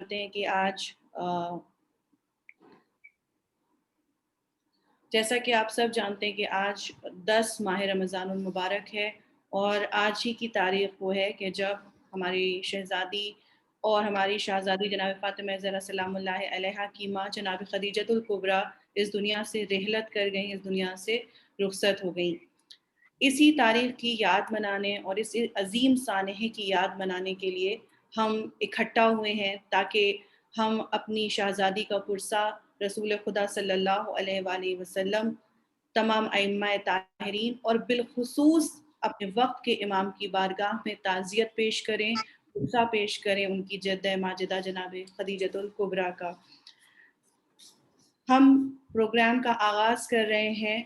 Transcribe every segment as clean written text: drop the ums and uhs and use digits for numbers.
کرتے ہیں کہ آج جیسا کہ آپ سب جانتے ہیں کہ آج 10 ماہ رمضان المبارک ہے، اور آج ہی کی تاریخ وہ ہے کہ جب ہماری شہزادی اور ہماری شہزادی جناب فاطمہ زہرا سلام اللہ علیہا کی ماں جناب خدیجۃ الکبریٰ اس دنیا سے رحلت کر گئیں، اس دنیا سے رخصت ہو گئیں۔ اسی تاریخ کی یاد منانے اور اس عظیم سانحے کی یاد منانے کے لیے ہم اکٹھا ہوئے ہیں، تاکہ ہم اپنی شہزادی کا پرسہ رسول خدا صلی اللہ علیہ وآلہ وسلم، تمام ائمہ طاہرین اور بالخصوص اپنے وقت کے امام کی بارگاہ میں تعزیت پیش کریں، پرسہ پیش کریں ان کی جدہ ماجدہ جناب خدیجۃ الکبریٰ کا۔ ہم پروگرام کا آغاز کر رہے ہیں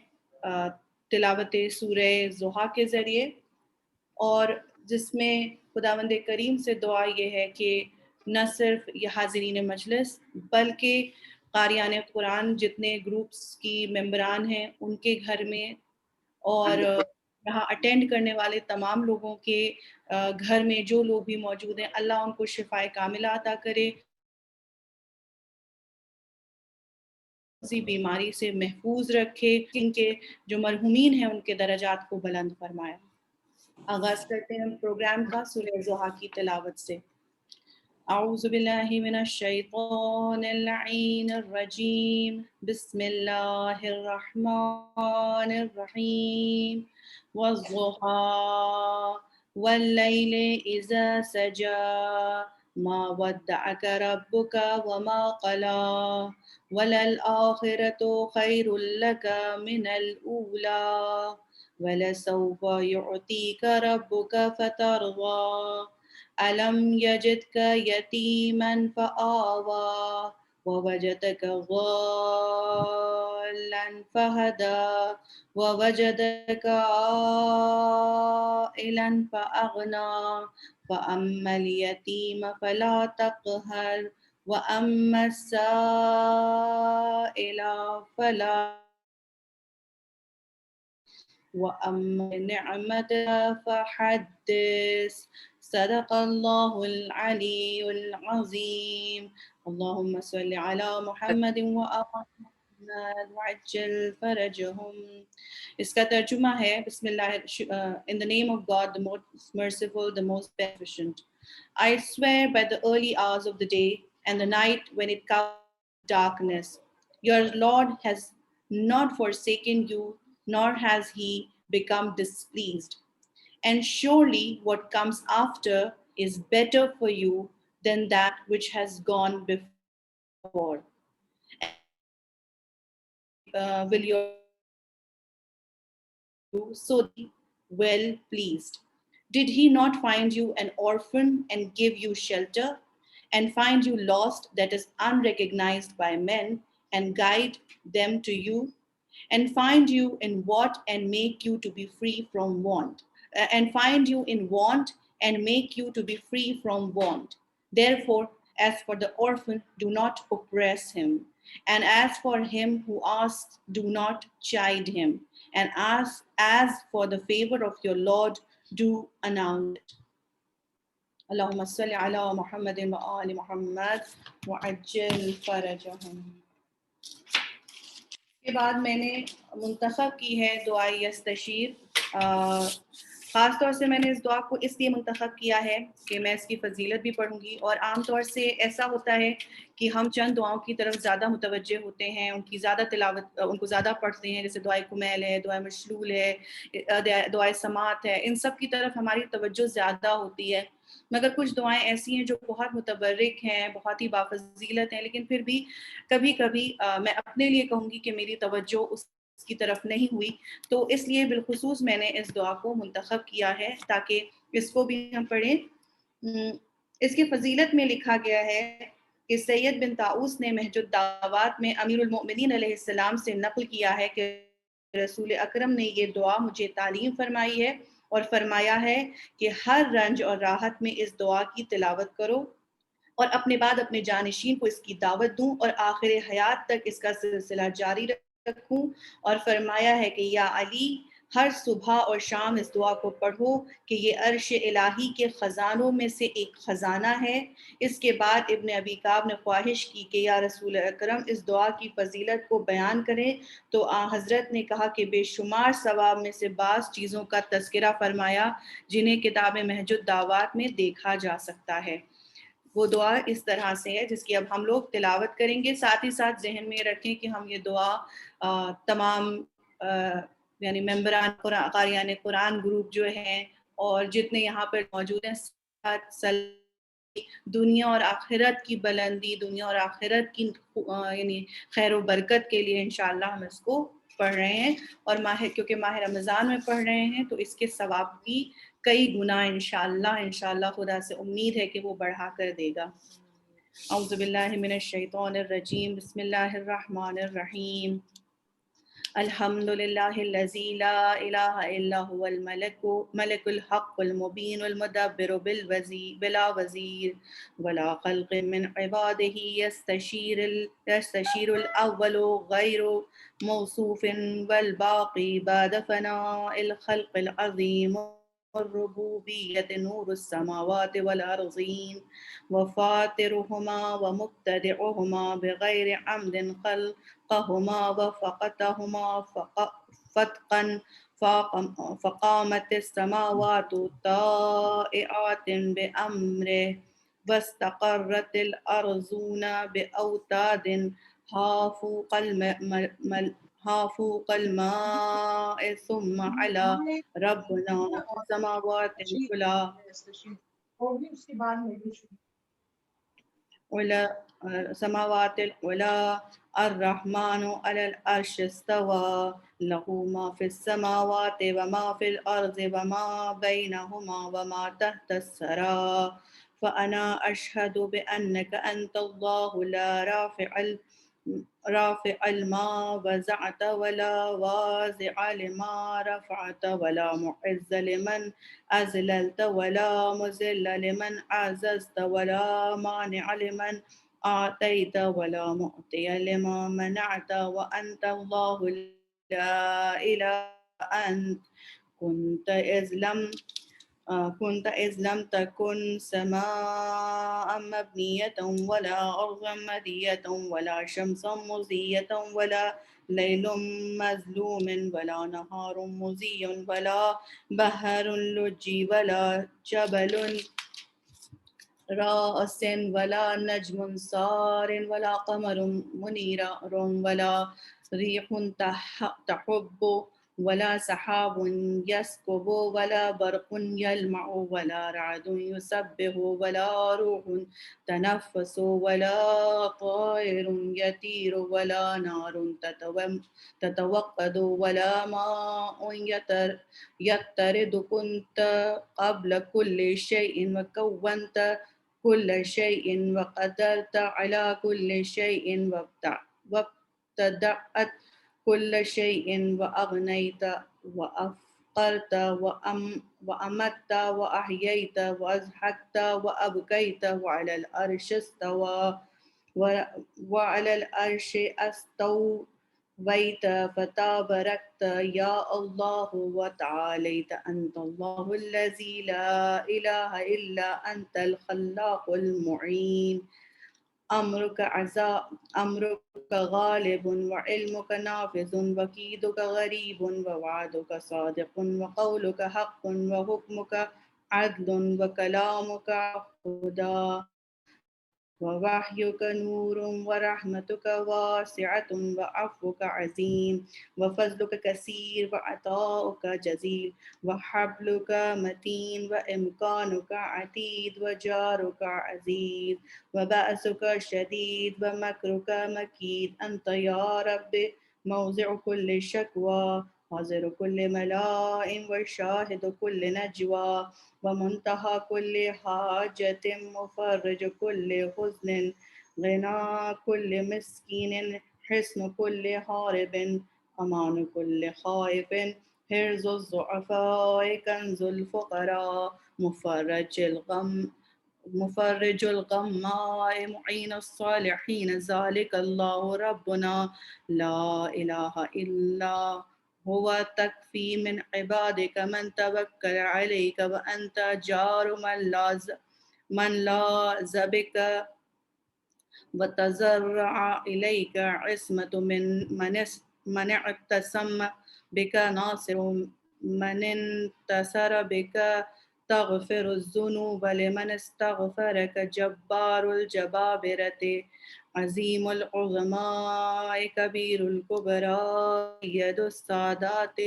تلاوت سورہ ضحیٰ کے ذریعے، اور جس میں خداوند کریم سے دعا یہ ہے کہ نہ صرف یہ حاضرین مجلس بلکہ قاریان قرآن جتنے گروپس کی ممبران ہیں ان کے گھر میں، اور یہاں اٹینڈ کرنے والے تمام لوگوں کے گھر میں جو لوگ بھی موجود ہیں، اللہ ان کو شفائے کاملہ عطا کرے، کسی بیماری سے محفوظ رکھے، ان کے جو مرحومین ہیں ان کے درجات کو بلند فرمائے۔ آغاز کرتے ہیں ہم پروگرام کا سورہ ضحیٰ کی تلاوت سے۔ اعوذ باللہ من الشیطان اللعین الرجیم، بسم اللہ الرحمن الرحیم، والضحیٰ واللیل اذا سجا ما ودعک ربک وما قلا وللآخرۃ خیر لک من الأولی وَلَسَوْفَ يُعْطِيكَ رَبُّكَ فَتَرْضَىٰ أَلَمْ يَجِدْكَ يَتِيمًا فَآوَىٰ وَوَجَدَكَ ضَالًّا فَهَدَىٰ وَوَجَدَكَ عَائِلًا فَأَغْنَىٰ فَأَمَّا الْيَتِيمَ فَلَا تَقْهَرْ وَأَمَّا السَّائِلَ فَلَا وَأَمَّا نِعْمَةَ فَحَدِّثْ صدق اللہ العلی العظیم۔ اللہم صل علی محمد وآل محمد وعجل فرجہم۔ اس کا ترجمہ ہے بسم اللہ in the name of God, the most merciful, the most beneficent. I swear by the early hours of the day and the night when it covers darkness. Your Lord has not forsaken you, nor has he become displeased. And surely what comes after is better for you than that which has gone before. Will your so well pleased? Did he not find you an orphan and give you shelter, and find you lost that is unrecognized by men, and guide them to you, and find you in want and make you to be free from want, and find you in want and make you to be free from want? Therefore, as for the orphan, do not oppress him, and as for him who asks, do not chide him, and as for the favor of your Lord, do announce it. اللہم صل علی محمد وآل محمد وعجل فرجہم۔ کے بعد میں نے منتخب کی ہے دعائے یستشیر۔ خاص طور سے میں نے اس دعا کو اس لیے منتخب کیا ہے کہ میں اس کی فضیلت بھی پڑھوں گی، اور عام طور سے ایسا ہوتا ہے کہ ہم چند دعاؤں کی طرف زیادہ متوجہ ہوتے ہیں، ان کی زیادہ تلاوت، ان کو زیادہ پڑھتے ہیں، جیسے دعائے کمیل ہے، دعائے مشلول ہے، دعائے سماعت ہے، ان سب کی طرف ہماری توجہ زیادہ ہوتی ہے۔ مگر کچھ دعائیں ایسی ہیں جو بہت متبرک ہیں، بہت ہی بافضیلت ہیں، لیکن پھر بھی کبھی کبھی میں اپنے لیے کہوں گی کہ میری توجہ اس کی طرف نہیں ہوئی، تو اس لیے بالخصوص میں نے اس دعا کو منتخب کیا ہے تاکہ اس کو بھی ہم پڑھیں۔ اس کی فضیلت میں لکھا گیا ہے کہ سید بن طاؤس نے محج الدعوات میں امیر المؤمنین علیہ السلام سے نقل کیا ہے کہ رسول اکرم نے یہ دعا مجھے تعلیم فرمائی ہے، اور فرمایا ہے کہ ہر رنج اور راحت میں اس دعا کی تلاوت کرو، اور اپنے بعد اپنے جانشین کو اس کی دعوت دوں، اور آخر حیات تک اس کا سلسلہ جاری رکھوں۔ اور فرمایا ہے کہ یا علی ہر صبح اور شام اس دعا کو پڑھو کہ یہ عرش الہی کے خزانوں میں سے ایک خزانہ ہے۔ اس کے بعد ابن ابی کعب نے خواہش کی کہ یا رسول اکرم اس دعا کی فضیلت کو بیان کریں، تو حضرت نے کہا کہ بے شمار ثواب میں سے بعض چیزوں کا تذکرہ فرمایا جنہیں کتاب محج الدعوات میں دیکھا جا سکتا ہے۔ وہ دعا اس طرح سے ہے جس کی اب ہم لوگ تلاوت کریں گے۔ ساتھ ہی ساتھ ذہن میں رکھیں کہ ہم یہ دعا تمام یعنی ممبران قرآن، قاریان قرآن گروپ جو ہیں اور جتنے یہاں پر موجود ہیں، دنیا اور آخرت کی بلندی، دنیا اور آخرت کی یعنی خیر و برکت کے لیے انشاءاللہ ہم اس کو پڑھ رہے ہیں، اور کیونکہ ماہ رمضان میں پڑھ رہے ہیں تو اس کے ثواب کی کئی گنا انشاءاللہ خدا سے امید ہے کہ وہ بڑھا کر دے گا۔ اعوذ باللہ من الشیطان الرجیم، بسم اللہ الرحمن الرحیم۔ الحمد للہ الذی لا الہ الا هو الملک الحق المبین المدبر بلا وزیر ولا خلق من عباده يستشیر الاول غیر موصوف والباقی بعد فناء الخلق العظیم الربوبیت نور السماوات والارضین وفاطرهما ومبتدعهما بغیر عمد خلقهما وفقتهما فتقا فقامت السماوات طائعات بأمره واستقرت الأرضون بأوتاد ها فوق الماء ثم على ربنا السماوات العلى سماوات العلى الرحمن على العرش استوى له ما في السماوات وما في الأرض وما بينهما وما تحت الثرى فأنا أشهد بأنك أنت الله لا رافع لما وزعت ولا وازع لما رفعت ولا معز لمن أذللت ولا مذل لمن أعززت ولا مانع لمن أعطيت ولا معطي لما منعت وأنت الله لا إله أنت كنت إذ لم تكن سماء مبنية ولا أرضا مدية ولا شمسا مضية ولا ليل مظلوم ولا نهار مضي ولا بحر لجي ولا جبل راس ولا نجم سار ولا قمر منير ولا ريح تحب ولا سحاب يسكب ولا برق يلمع ولا رعد يسبح ولا روح تنفس ولا طائر يطير ولا نار تتوقد ولا ماء يطرد كنت قبل كل شيء وكونت كل شيء وقدرت على كل شيء وابتدأت كل شيء وأغنيت وأفقرت وأمت وأحييت وأزهدت وأبكيت وعلى العرش استوى وعلى العرش استويت فتباركت يا الله وتعاليت أنت الله الذي لا إله إلا أنت الخلاق المعين أمرك غالب وعلمك نافذ وكيدك غريب ووعدك صادق وقولك حق وحكمك عدل وكلامك هدى ووحيك نور ورحمتك واسعة وعفوك عظيم وفضلك كثير وعطاؤك جزيل وحبلك متين وإمكانك عتيد وجارك عزيز وبأسك شديد ومكرك مكيد أنت يا رب موضع كل شكوى حاضر كل ملاء وشاهد كل نجوى ومنتهى كل حاجة مفرج كل حزن غنى كل مسكين حصن كل هارب أمان كل خائف حرز الضعفاء كنز الفقراء مفرج الغماء معين الصالحين ذلك الله ربنا لا إله إلا هو تكفي من عبادك من توكل عليك وأنت جار من لاذ بك وتزرع إليك عصمة من اعتصم بك ناصر من انتصر بك تغفر الذنوب لمن استغفرك جبار الجبابرة عظيم العظماء كبير الكبراء يد السادات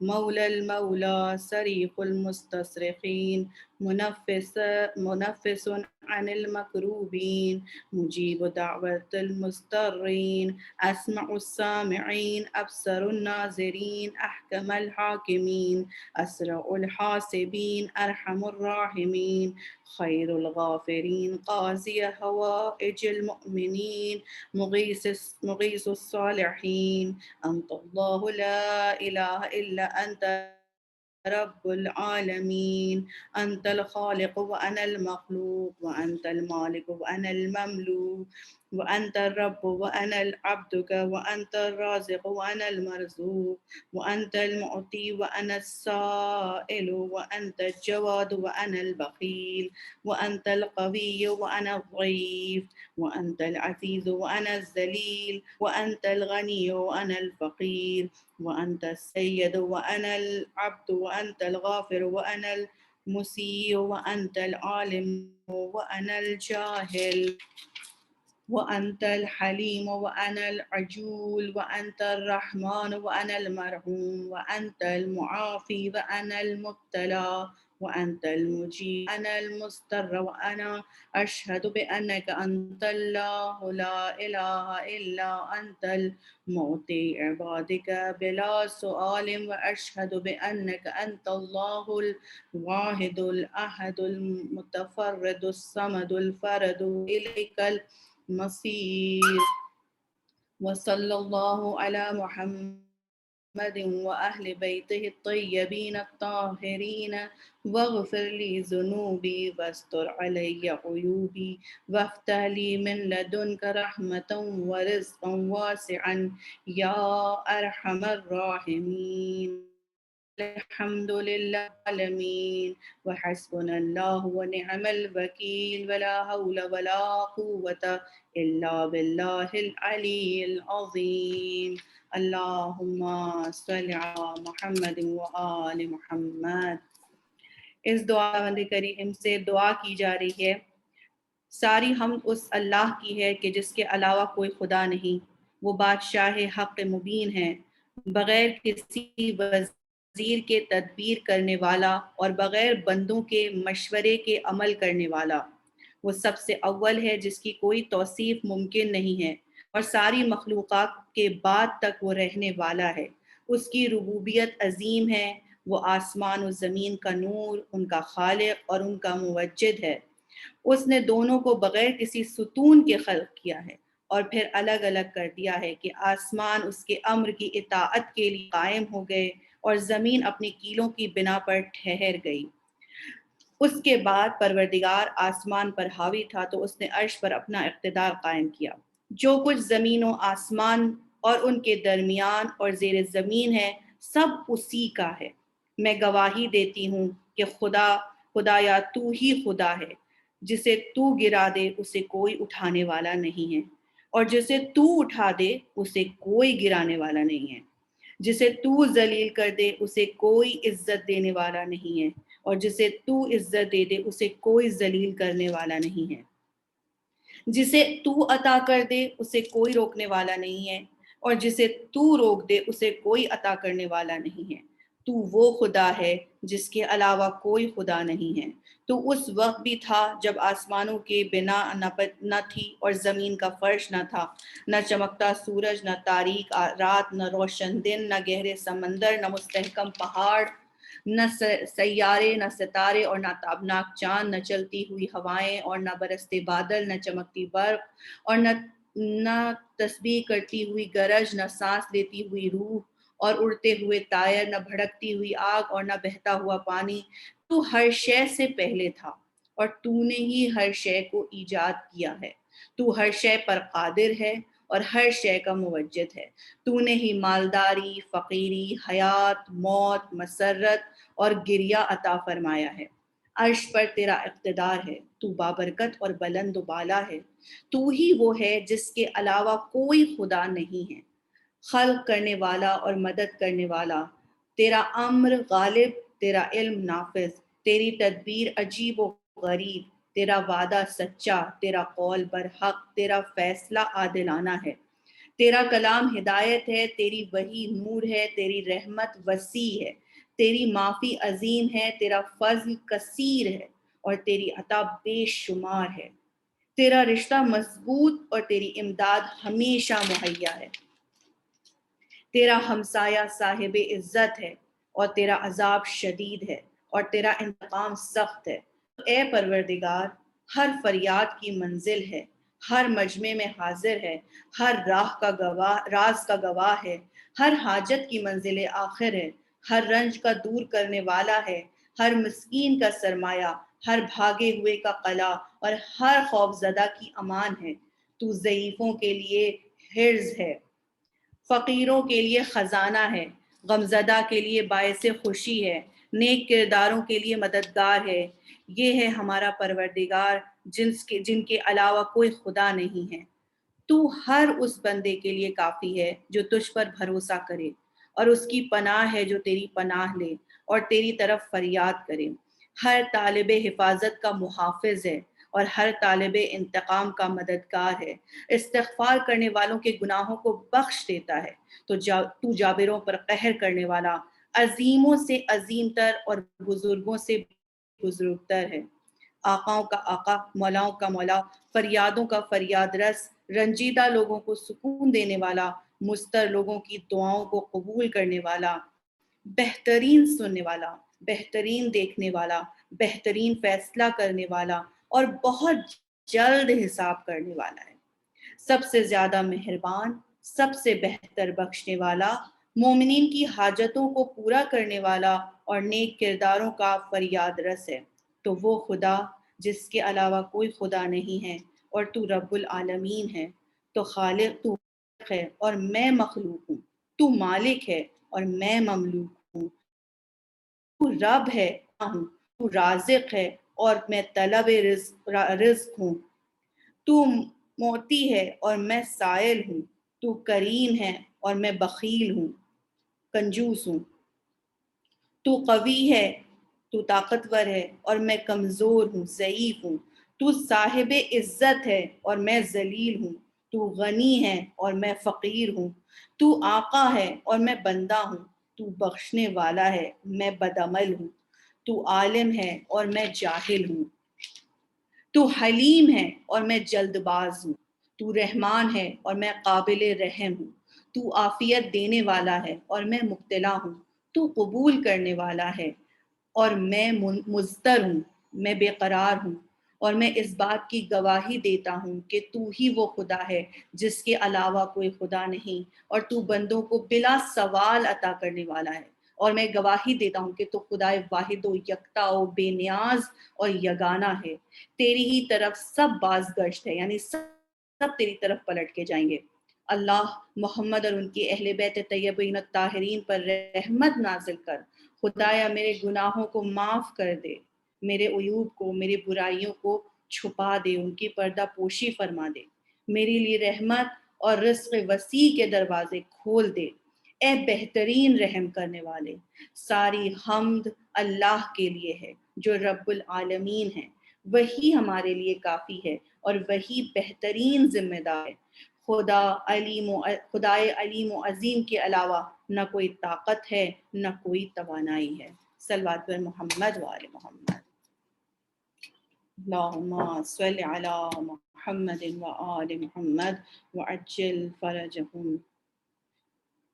مولى المولى صريخ المستصرخين منفس عن المكروبين مجيب دعوة المضطرين أسمع السامعين أبصر الناظرين أحكم الحاكمين أسرع الحاسبين أرحم الراحمين خير الغافرين قاضي هوائج المؤمنين مغيث الصالحين أنت الله لا إله إلا أنت رب العالمين أنت الخالق وأنا المخلوق وأنت المالك وأنا المملوك وأنت الرب وأنا عبدك وأنت الرازق وأنا المرزوق وأنت المعطي وأنا السائل وأنت الجواد وأنا البخيل وأنت القوي وأنا الضعيف وأنت العزيز وأنا الذليل وأنت الغني وأنا الفقير وأنت السيد وأنا العبد وأنت الغافر وأنا المسيء وأنت العالم وأنا الجاهل وأنت الحليم وأنا العجول وأنت الرحمن وأنا المرحوم وأنت المعافي وأنا المبتلى وأنت المجيب أنا المضطر وأنا أشهد بأنك أنت الله لا إله إلا أنت المعطي عبادك بلا سؤال وأشهد بأنك أنت الله الواحد الأحد المتفرد الصمد الفرد إليك المصير وصلى الله على محمد وأهل بيته الطيبين الطاهرين واغفر لي ذنوبي واستر علي عيوبي وافتح لي من لدنك رحمة ورزقا واسعا يا أرحم الراحمين الحمد لله العالمين وحسبنا الله ونعم الوكيل ولا حول ولا قوة إلا بالله العلي العظيم اللهم صل على محمد وآل محمد. اس دعا بند کریم سے دعا کی جا رہی ہے ساری حمد اس اللہ کی ہے کہ جس کے علاوہ کوئی خدا نہیں، وہ بادشاہ حق مبین ہے، بغیر کسی وزیر کے تدبیر کرنے والا اور بغیر بندوں کے مشورے کے عمل کرنے والا۔ وہ سب سے اول ہے جس کی کوئی توصیف ممکن نہیں ہے اور ساری مخلوقات کے بعد تک وہ رہنے والا ہے۔ اس کی ربوبیت عظیم ہے، وہ آسمان و زمین کا نور، ان کا خالق اور ان کا موجد ہے۔ اس نے دونوں کو بغیر کسی ستون کے خلق کیا ہے اور پھر الگ الگ کر دیا ہے کہ آسمان اس کے امر کی اطاعت کے لیے قائم ہو گئے اور زمین اپنی کیلوں کی بنا پر ٹھہر گئی۔ اس کے بعد پروردگار آسمان پر حاوی تھا تو اس نے عرش پر اپنا اقتدار قائم کیا۔ جو کچھ زمین و آسمان اور ان کے درمیان اور زیر زمین ہے سب اسی کا ہے۔ میں گواہی دیتی ہوں کہ خدایا تو ہی خدا ہے، جسے تو گرا دے اسے کوئی اٹھانے والا نہیں ہے، اور جسے تو اٹھا دے اسے کوئی گرانے والا نہیں ہے، جسے تو ذلیل کر دے اسے کوئی عزت دینے والا نہیں ہے، اور جسے تو عزت دے دے اسے کوئی ذلیل کرنے والا نہیں ہے، جسے تو عطا کر دے اسے کوئی روکنے والا نہیں ہے، اور جسے تو روک دے اسے کوئی عطا کرنے والا نہیں ہے۔ تو وہ خدا ہے جس کے علاوہ کوئی خدا نہیں ہے۔ تو اس وقت بھی تھا جب آسمانوں کی بنا نہ تھی اور زمین کا فرش نہ تھا، نہ چمکتا سورج، نہ تاریک رات، نہ روشن دن، نہ گہرے سمندر، نہ مستحکم پہاڑ، نہ سیارے، نہ ستارے اور نہ تابناک چاند، نہ چلتی ہوئی ہوائیں اور نہ برستے بادل، نہ چمکتی برف اور نہ تسبیح کرتی ہوئی گرج، نہ سانس لیتی ہوئی روح اور اڑتے ہوئے طائر، نہ بھڑکتی ہوئی آگ اور نہ بہتا ہوا پانی۔ تو ہر شے سے پہلے تھا اور تو نے ہی ہر شے کو ایجاد کیا ہے۔ تو ہر شے پر قادر ہے اور ہر شے کا موجد ہے۔ تو نے ہی مالداری، فقیری، حیات، موت، مسرت اور گریہ عطا فرمایا ہے۔ عرش پر تیرا اقتدار ہے، تو بابرکت اور بلند و بالا ہے۔ تو ہی وہ ہے جس کے علاوہ کوئی خدا نہیں ہے، خلق کرنے والا اور مدد کرنے والا۔ تیرا امر غالب، تیرا علم نافذ، تیری تدبیر عجیب و غریب، تیرا وعدہ سچا، تیرا قول برحق، تیرا فیصلہ عادلانہ ہے۔ تیرا کلام ہدایت ہے، تیری وحی نور ہے، تیری رحمت وسیع ہے، تیری معافی عظیم ہے، تیرا فضل کثیر ہے اور تیری عطا بے شمار ہے۔ تیرا رشتہ مضبوط اور تیری امداد ہمیشہ مہیا ہے۔ تیرا ہمسایہ صاحب عزت ہے اور تیرا عذاب شدید ہے اور تیرا انتقام سخت ہے۔ اے پروردگار، ہر فریاد کی منزل ہے، ہر مجمع میں حاضر ہے، ہر راز کا گواہ ہے، ہر حاجت کی منزل آخر ہے، ہر رنج کا دور کرنے والا ہے، ہر مسکین کا سرمایہ، ہر بھاگے ہوئے کا قلعہ اور ہر خوف زدہ کی امان ہے۔ تو ضعیفوں کے لیے حرز ہے، فقیروں کے لیے خزانہ ہے، غمزدہ کے لیے باعث خوشی ہے، نیک کرداروں کے لیے مددگار ہے۔ یہ ہے ہمارا پروردگار جن کے علاوہ کوئی خدا نہیں ہے۔ تو ہر اس بندے کے لیے کافی ہے جو تجھ پر بھروسہ کرے، اور اس کی پناہ ہے جو تیری پناہ لے اور تیری طرف فریاد کرے۔ ہر طالب حفاظت کا محافظ ہے اور ہر طالب انتقام کا مددگار ہے۔ استغفار کرنے والوں کے گناہوں کو بخش دیتا ہے۔ تو جابروں پر قہر کرنے والا، عظیموں سے عظیم تر اور بزرگوں سے بزرگ تر ہے۔ آقاؤں کا آقا، مولاؤں کا مولا، فریادوں کا فریاد رس، رنجیدہ لوگوں کو سکون دینے والا، مضطر لوگوں کی دعاؤں کو قبول کرنے والا، بہترین سننے والا، بہترین دیکھنے والا، بہترین فیصلہ کرنے والا اور بہت جلد حساب کرنے والا ہے۔ سب سے زیادہ مہربان، سب سے بہتر بخشنے والا، مومنین کی حاجتوں کو پورا کرنے والا اور نیک کرداروں کا فریاد رس ہے۔ تو وہ خدا جس کے علاوہ کوئی خدا نہیں ہے، اور تو رب العالمین ہے۔ تو خالق ہے اور میں مخلوق ہوں، تو مالک ہے اور میں مملوک ہوں، تو رب ہے ہوں، تو رازق ہے اور میں طلب رزق ہوں، تو موتی ہے اور میں سائل ہوں، تو کریم ہے اور میں بخیل ہوں، کنجوس ہوں، تو قوی ہے، تو طاقتور ہے اور میں کمزور ہوں، ضعیف ہوں، تو صاحب عزت ہے اور میں ذلیل ہوں، تو غنی ہے اور میں فقیر ہوں، تو آقا ہے اور میں بندہ ہوں، تو بخشنے والا ہے، میں بدعمل ہوں، تو عالم ہے اور میں جاہل ہوں، تو حلیم ہے اور میں جلد باز ہوں، تو رحمان ہے اور میں قابل رحم ہوں، تو عافیت دینے والا ہے اور میں مبتلا ہوں، تو قبول کرنے والا ہے اور میں مضطر ہوں، میں بے قرار ہوں، اور میں اس بات کی گواہی دیتا ہوں کہ تو ہی وہ خدا ہے جس کے علاوہ کوئی خدا نہیں، اور تو بندوں کو بلا سوال عطا کرنے والا ہے۔ اور میں گواہی دیتا ہوں کہ تو خدائے واحد و یکتا و بے نیاز اور یگانہ ہے۔ تیری ہی طرف سب باز گشت ہے، یعنی سب تیری طرف پلٹ کے جائیں گے۔ اللہ محمد اور ان کی اہل بیت طیبین الطاہرین پر رحمت نازل کر۔ خدایا میرے گناہوں کو معاف کر دے، میرے عیوب کو، میری برائیوں کو چھپا دے، ان کی پردہ پوشی فرما دے، میرے لیے رحمت اور رزق وسیع کے دروازے کھول دے۔ اے بہترین رحم کرنے والے، ساری حمد اللہ کے لیے ہے جو رب العالمین ہے۔ وہی ہمارے لیے کافی ہے اور وہی بہترین ذمہ دار ہے۔ خدائے علیم و عظیم کے علاوہ نہ کوئی طاقت ہے، نہ کوئی توانائی ہے۔ صلوات پر محمد و آل محمد۔ اللہم صل علی محمد و آل محمد وعجل فرجہم۔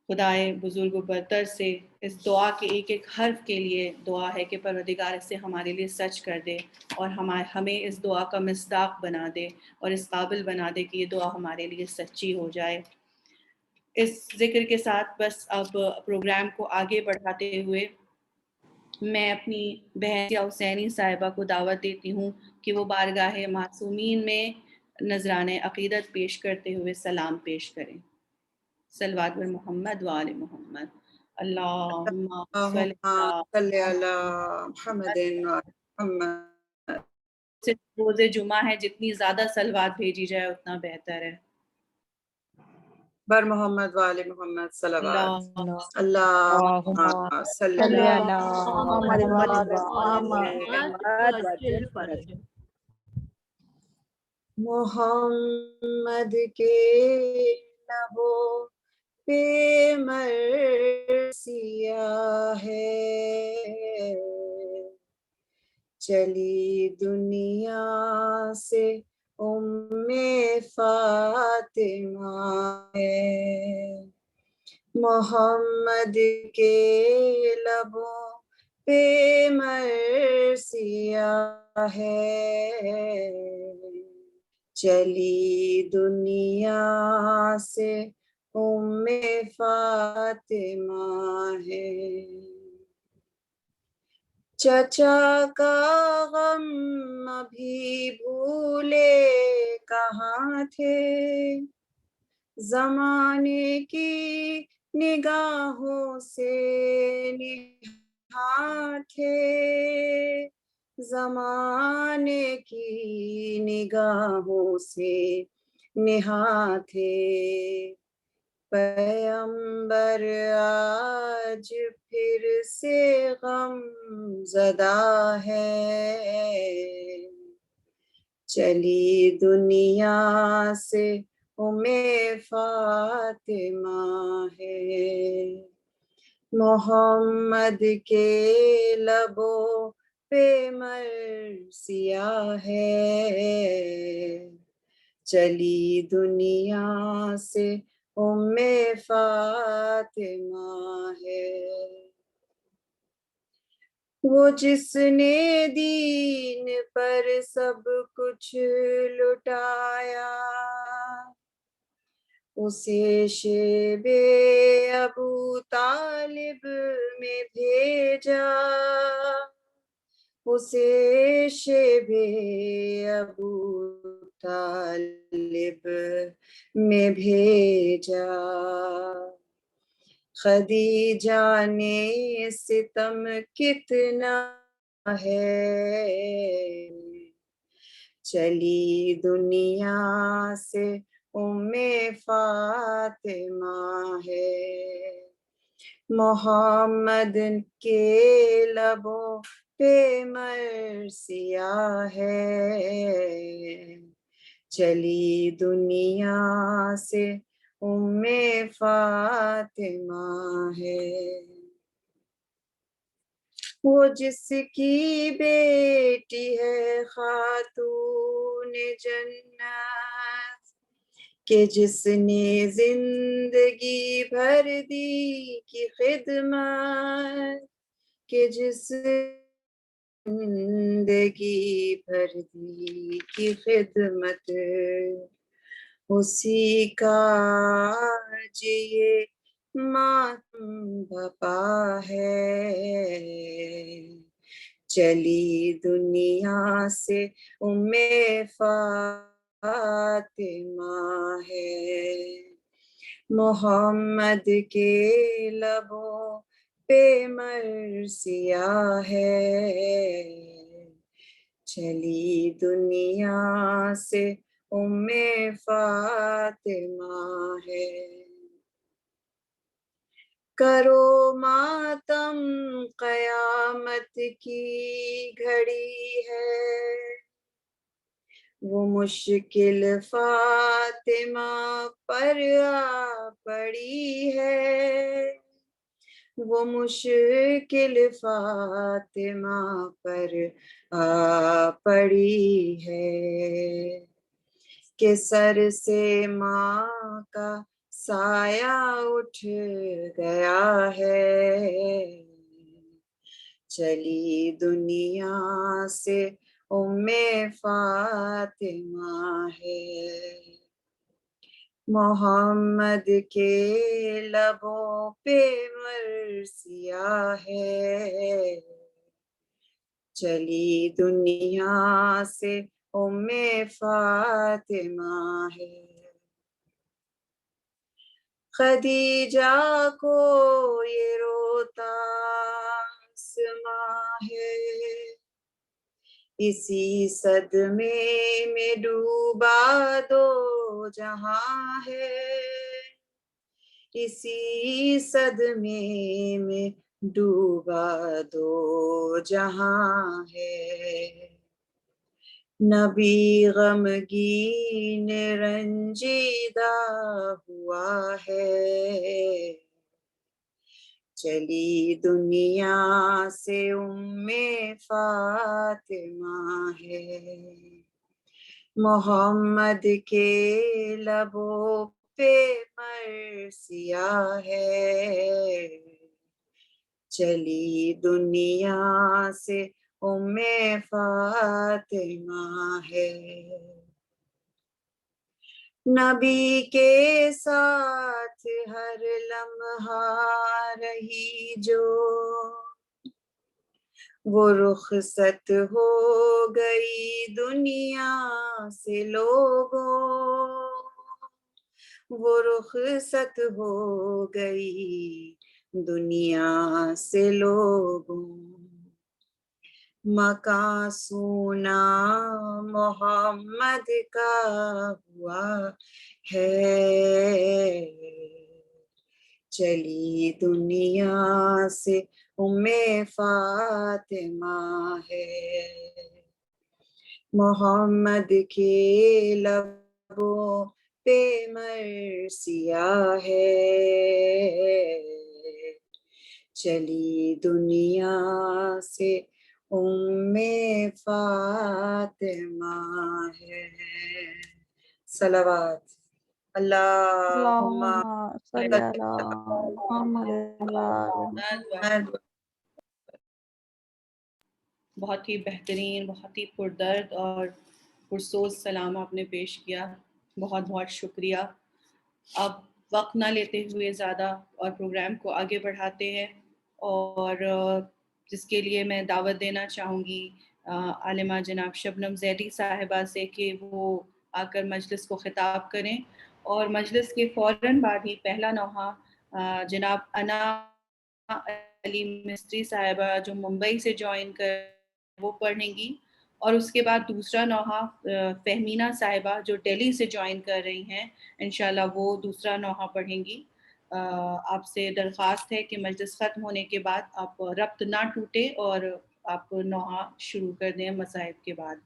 خدائے بزرگ و برتر سے اس دعا کے ایک ایک حرف کے لیے دعا ہے کہ پروردگار اسے ہمارے لیے سچ کر دے اور ہمیں اس دعا کا مصداق بنا دے اور اس قابل بنا دے کہ یہ دعا ہمارے لیے سچی ہو جائے۔ اس ذکر کے ساتھ بس اب پروگرام کو آگے بڑھاتے ہوئے میں اپنی بہن یا حسینی صاحبہ کو دعوت دیتی ہوں کہ وہ بارگاہ معصومین میں نذران عقیدت پیش کرتے ہوئے سلام پیش کریں۔ صلوات بر محمد و آل محمد۔ اللہم صلی صلی علی محمد محمد۔ روز جمعہ ہے، جتنی زیادہ صلوات بھیجی جائے اتنا بہتر ہے۔ بر محمد و آل محمد صلوات۔ اللہم اللہم صلی صلی علی علی محمد محمد کے لبوں پہ مرثیہ ہے، چلی دنیا سے فاطمہ ہے، محمد کے لبوں پہ مرثیہ ہے، چلی دنیا سے فاطمہ ہے، چچا کا غم ابھی بھولے کہاں تھے، زمانے کی نگاہوں سے نہاں تھے، زمانے کی نگاہوں سے نہاں تھے، پیغمبر آج پھر سے غم زدہ ہے، چلی دنیا سے فاطمہ ہے، محمد کے لبوں پہ مرثیہ ہے، چلی دنیا سے فاطمہ ہے، وہ جس نے دین پر سب کچھ لٹایا، اسے شیب ابو طالب میں بھیجا، اسے شیب ابو طالب میں بھیجا، خدیجہ نے ستم کتنا ہے، چلی دنیا سے فاطمہ ہے، محمد کے لبوں پہ مرثیہ ہے، چلی دنیا سے فاطمہ ہے، وہ جس کی بیٹی ہے خاتون جنت، کہ جس نے زندگی بھر دی کی خدمت، کہ جس زندگی بھر دی کی خدمت، اسی کا آج یہ ماتم بپا ہے، چلی دنیا سے فاطمہ ہے، محمد کے لبوں پہ مرثیہ ہے، چلی دنیا سے فاطمہ ہے، کرو ماتم قیامت کی گھڑی ہے، وہ مشکل فاطمہ پر آ پڑی ہے، وہ مشکل فاطمہ پر آ پڑی ہے، کہ سر سے ماں کا سایہ اٹھ گیا ہے، چلی دنیا سے فاطمہ ہے، محمد کے لبوں پہ مرثیہ ہے، چلی دنیا سے فاطمہ ہے، خدیجہ کو یہ روتا آسماں ہے، اسی صدمے میں ڈوبا دو جہاں ہے، اسی صدمے میں ڈوبا دو جہاں ہے، نبی غمگین رنجیدہ ہوا ہے، چلی دنیا سے فاطمہ ہے، محمد کے لبوں پہ مرثیہ ہے، چلی دنیا سے فاطمہ ہے، نبی کے ساتھ ہر لمحہ رہی جو، وہ رخصت ہو گئی دنیا سے لوگوں، وہ رخصت ہو گئی دنیا سے لوگوں، مکان سونا محمد کا ہوا ہے، چلی دنیا سے فاطمہ ہے، محمد کے لبوں پہ مرثیہ ہے، چلی دنیا سے فاطمہ ہے، صلوات اللہم اللهم صل على محمد وعلى بہت ہی بہترین، بہت ہی پردرد اور پرسوز سلام آپ نے پیش کیا، بہت بہت شکریہ۔ اب وقت نہ لیتے ہوئے زیادہ اور پروگرام کو آگے بڑھاتے ہیں، اور جس کے لیے میں دعوت دینا چاہوں گی عالمہ جناب شبنم زیدی صاحبہ سے کہ وہ آ کر مجلس کو خطاب کریں، اور مجلس کے فوراً بعد ہی پہلا نوحہ جناب انا علی مستری صاحبہ جو ممبئی سے جوائن کر وہ پڑھیں گی، اور اس کے بعد دوسرا نوحہ فہمینہ صاحبہ جو دہلی سے جوائن کر رہی ہیں، انشاءاللہ وہ دوسرا نوحہ پڑھیں گی۔ آپ سے درخواست ہے کہ مجلس ختم ہونے کے بعد آپ ربط نہ ٹوٹے اور آپ نوحہ شروع کر دیں مصاحب کے بعد۔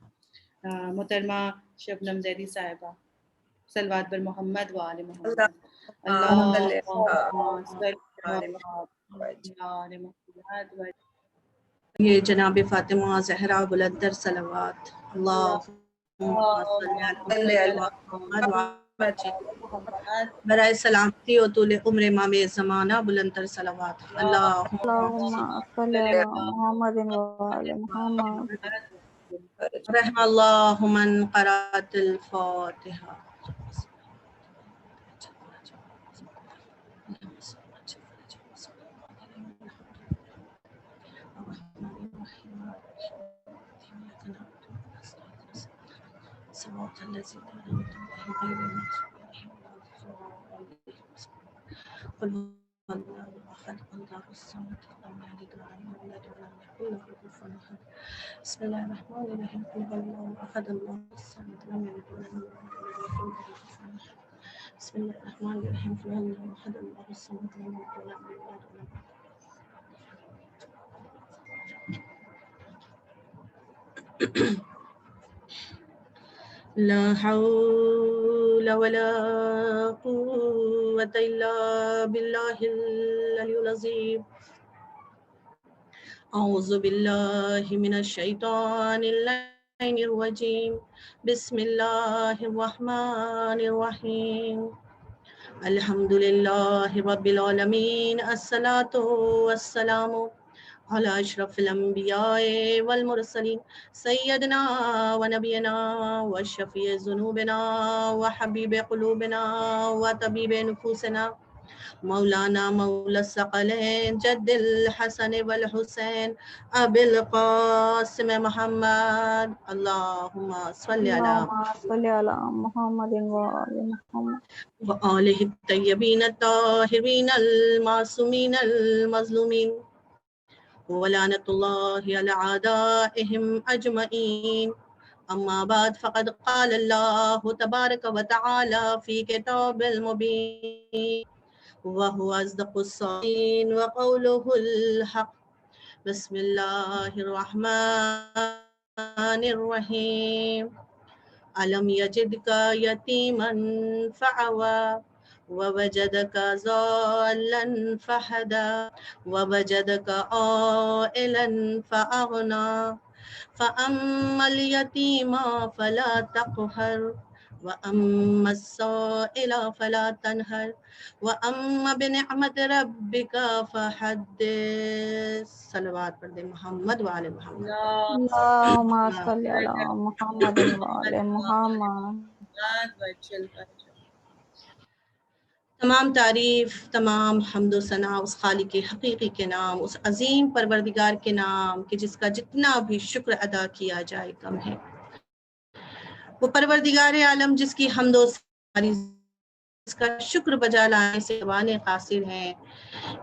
محترمہ شبنم زیدی صاحبہ، صلوات بر محمد و آل محمد۔ اللہم صل علی محمد و یہ جناب فاطمہ زہرا بلندر صلوات، اللہم صل علی محمد برائے سلامتی و طول عمر امام زمانہ بلندر صلوات، اللهم صل على محمد وعلى محمد رحم اللہ من قرأت الفاتحہ۔ بسم اللہ الرحمن الرحیم، قل هو اللہ احد اللہ الصمد لم یلد ولم یولد ولم یکن له کفوا احد۔ بسم اللہ الرحمن الرحیم، قل هو اللہ احد اللہ الصمد لم یلد ولم یولد ولم یکن لا حول ولا قوة الا باللہ العلی العظیم۔ اعوذ باللہ من الشیطان اللعین الرجیم، بسم اللہ الرحمن الرحیم، الحمد للہ رب العالمین، الصلاۃ والسلام علی اشرف الانبیاء والمرسلین، سیدنا و نبینا و شفیع ذنوبنا و حبیب قلوبنا و طبیب نفوسنا مولانا مولا الثقلین جد الحسن والحسین ابی القاسم محمد اللہم صلی علی اللهم صل على محمد وآل محمد وآلہ الطیبین الطاہرین المعصومین المظلومین ولعنۃ اللہ علی اعدائہم اجمعین اما بعد فقد قال اللہ تبارک وتعالی فی کتاب المبین وهو أصدق الصادقين وقوله الحق بسم الله الرحمن الرحيم ألم يجدك يتيما فآوى ووجدك ضالا فهدى ووجدك عائلا فأغنى فأما اليتيم فلا تقهر وأما السائل فلا تنهر وأما بنعمة ربك فحدث صلوات پر دے محمد وآل محمد اللهم صل على محمد وآل محمد تمام تعریف، تمام حمد و ثنا اس خالق حقیقی کے نام، اس عظیم پروردگار کے نام کہ جس کا جتنا بھی شکر ادا کیا جائے کم ہے۔ وہ پروردگار عالم جس کی حمد و ثنا، اس کا شکر بجا لانے سے زبانیں قاصر ہیں،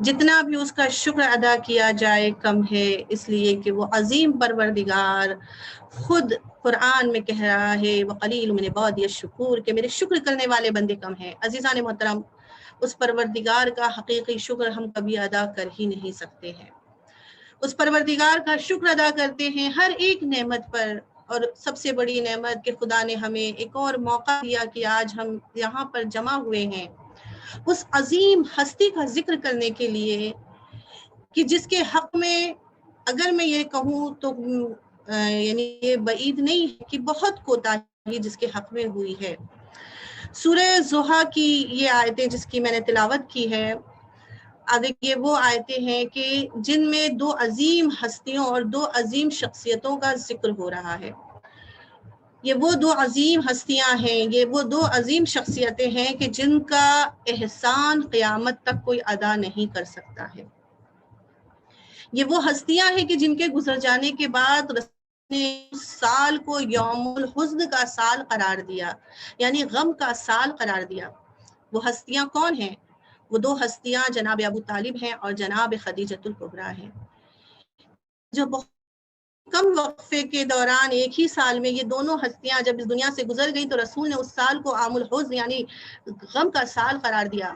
جتنا بھی اس کا شکر ادا کیا جائے کم ہے، اس لیے کہ وہ عظیم پروردگار خود قرآن میں کہہ رہا ہے وَقَلِيلٌ مِّنْ عِبَادِيَ الشُّكُورُ کہ میرے شکر کرنے والے بندے کم ہیں۔ عزیزان محترم، اس پروردگار کا حقیقی شکر ہم کبھی ادا کر ہی نہیں سکتے ہیں۔ اس پروردگار کا شکر ادا کرتے ہیں ہر ایک نعمت پر، اور سب سے بڑی نعمت کہ خدا نے ہمیں ایک اور موقع دیا کہ آج ہم یہاں پر جمع ہوئے ہیں اس عظیم ہستی کا ذکر کرنے کے لیے کہ جس کے حق میں اگر میں یہ کہوں تو یعنی یہ بعید نہیں ہے کہ بہت کوتاہی جس کے حق میں ہوئی ہے۔ سورہ ضحیٰ کی یہ آیتیں جس کی میں نے تلاوت کی ہے، یہ وہ آیتیں ہیں کہ جن میں دو عظیم ہستیوں اور دو عظیم شخصیتوں کا ذکر ہو رہا ہے۔ یہ وہ دو عظیم ہستیاں ہیں، یہ وہ دو عظیم شخصیتیں ہیں کہ جن کا احسان قیامت تک کوئی ادا نہیں کر سکتا ہے۔ یہ وہ ہستیاں ہیں کہ جن کے گزر جانے کے بعد رسول نے اس سال کو یوم الحزن کا سال قرار دیا، یعنی غم کا سال قرار دیا۔ وہ ہستیاں کون ہیں؟ وہ دو ہستیاں جناب ابو طالب ہیں اور جناب خدیجۃ الکبریٰ ہیں، جو بہت کم وقفے کے دوران ایک ہی سال میں یہ دونوں ہستیاں جب اس دنیا سے گزر گئیں تو رسول نے اس سال کو عام الحزن یعنی غم کا سال قرار دیا۔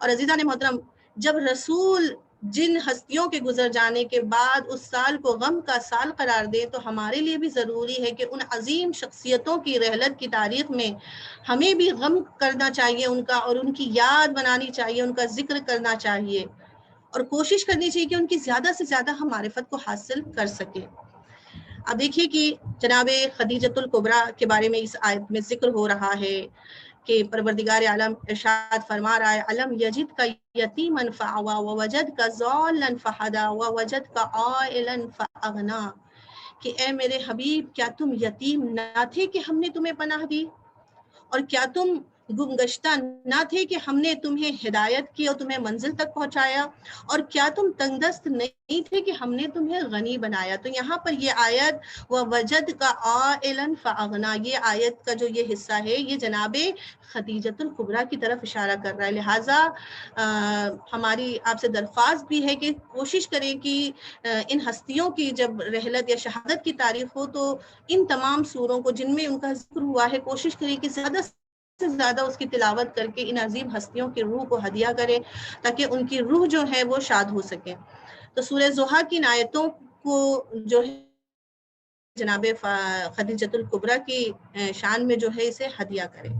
اور عزیزان محترم، جب رسول جن ہستیوں کے گزر جانے کے بعد اس سال کو غم کا سال قرار دے تو ہمارے لیے بھی ضروری ہے کہ ان عظیم شخصیتوں کی رحلت کی تاریخ میں ہمیں بھی غم کرنا چاہیے ان کا، اور ان کی یاد بنانی چاہیے، ان کا ذکر کرنا چاہیے، اور کوشش کرنی چاہیے کہ ان کی زیادہ سے زیادہ ہم معرفت کو حاصل کر سکیں۔ اب دیکھیے کہ جناب خدیجۃ الکبریٰ کے بارے میں اس آیت میں ذکر ہو رہا ہے کہ پروردگار عالم ارشاد فرما رہا ہے علم یجد کا یتیما فآویٰ ووجد کا ضالا فہدیٰ ووجد کا عائلا فاغنیٰ، کہ اے میرے حبیب کیا تم یتیم نہ تھے کہ ہم نے تمہیں پناہ دی، اور کیا تم گمگشتہ نہ تھے کہ ہم نے تمہیں ہدایت کی اور تمہیں منزل تک پہنچایا، اور کیا تم تنگ دست نہیں تھے کہ ہم نے تمہیں غنی بنایا۔ تو یہاں پر یہ آیت وَوَجَدْ کا عَائِلًا فَأَغْنَىٰ، یہ آیت کا جو یہ حصہ ہے یہ جناب خدیجۃ الکبریٰ کی طرف اشارہ کر رہا ہے۔ لہٰذا ہماری آپ سے درخواست بھی ہے کہ کوشش کریں کہ ان ہستیوں کی جب رحلت یا شہادت کی تاریخ ہو تو ان تمام سوروں کو جن میں ان کا ذکر ہوا ہے کوشش کریں کہ زیادہ سے زیادہ اس کی تلاوت کر کے ان عظیم ہستیوں کی روح کو ہدیہ کریں تاکہ ان کی روح جو ہے وہ شاد ہو سکے۔ تو سورہ ضحیٰ کی ان آیتوں کو جو ہے جناب خدیجۃ الکبریٰ کی شان میں جو ہے اسے ہدیہ کریں۔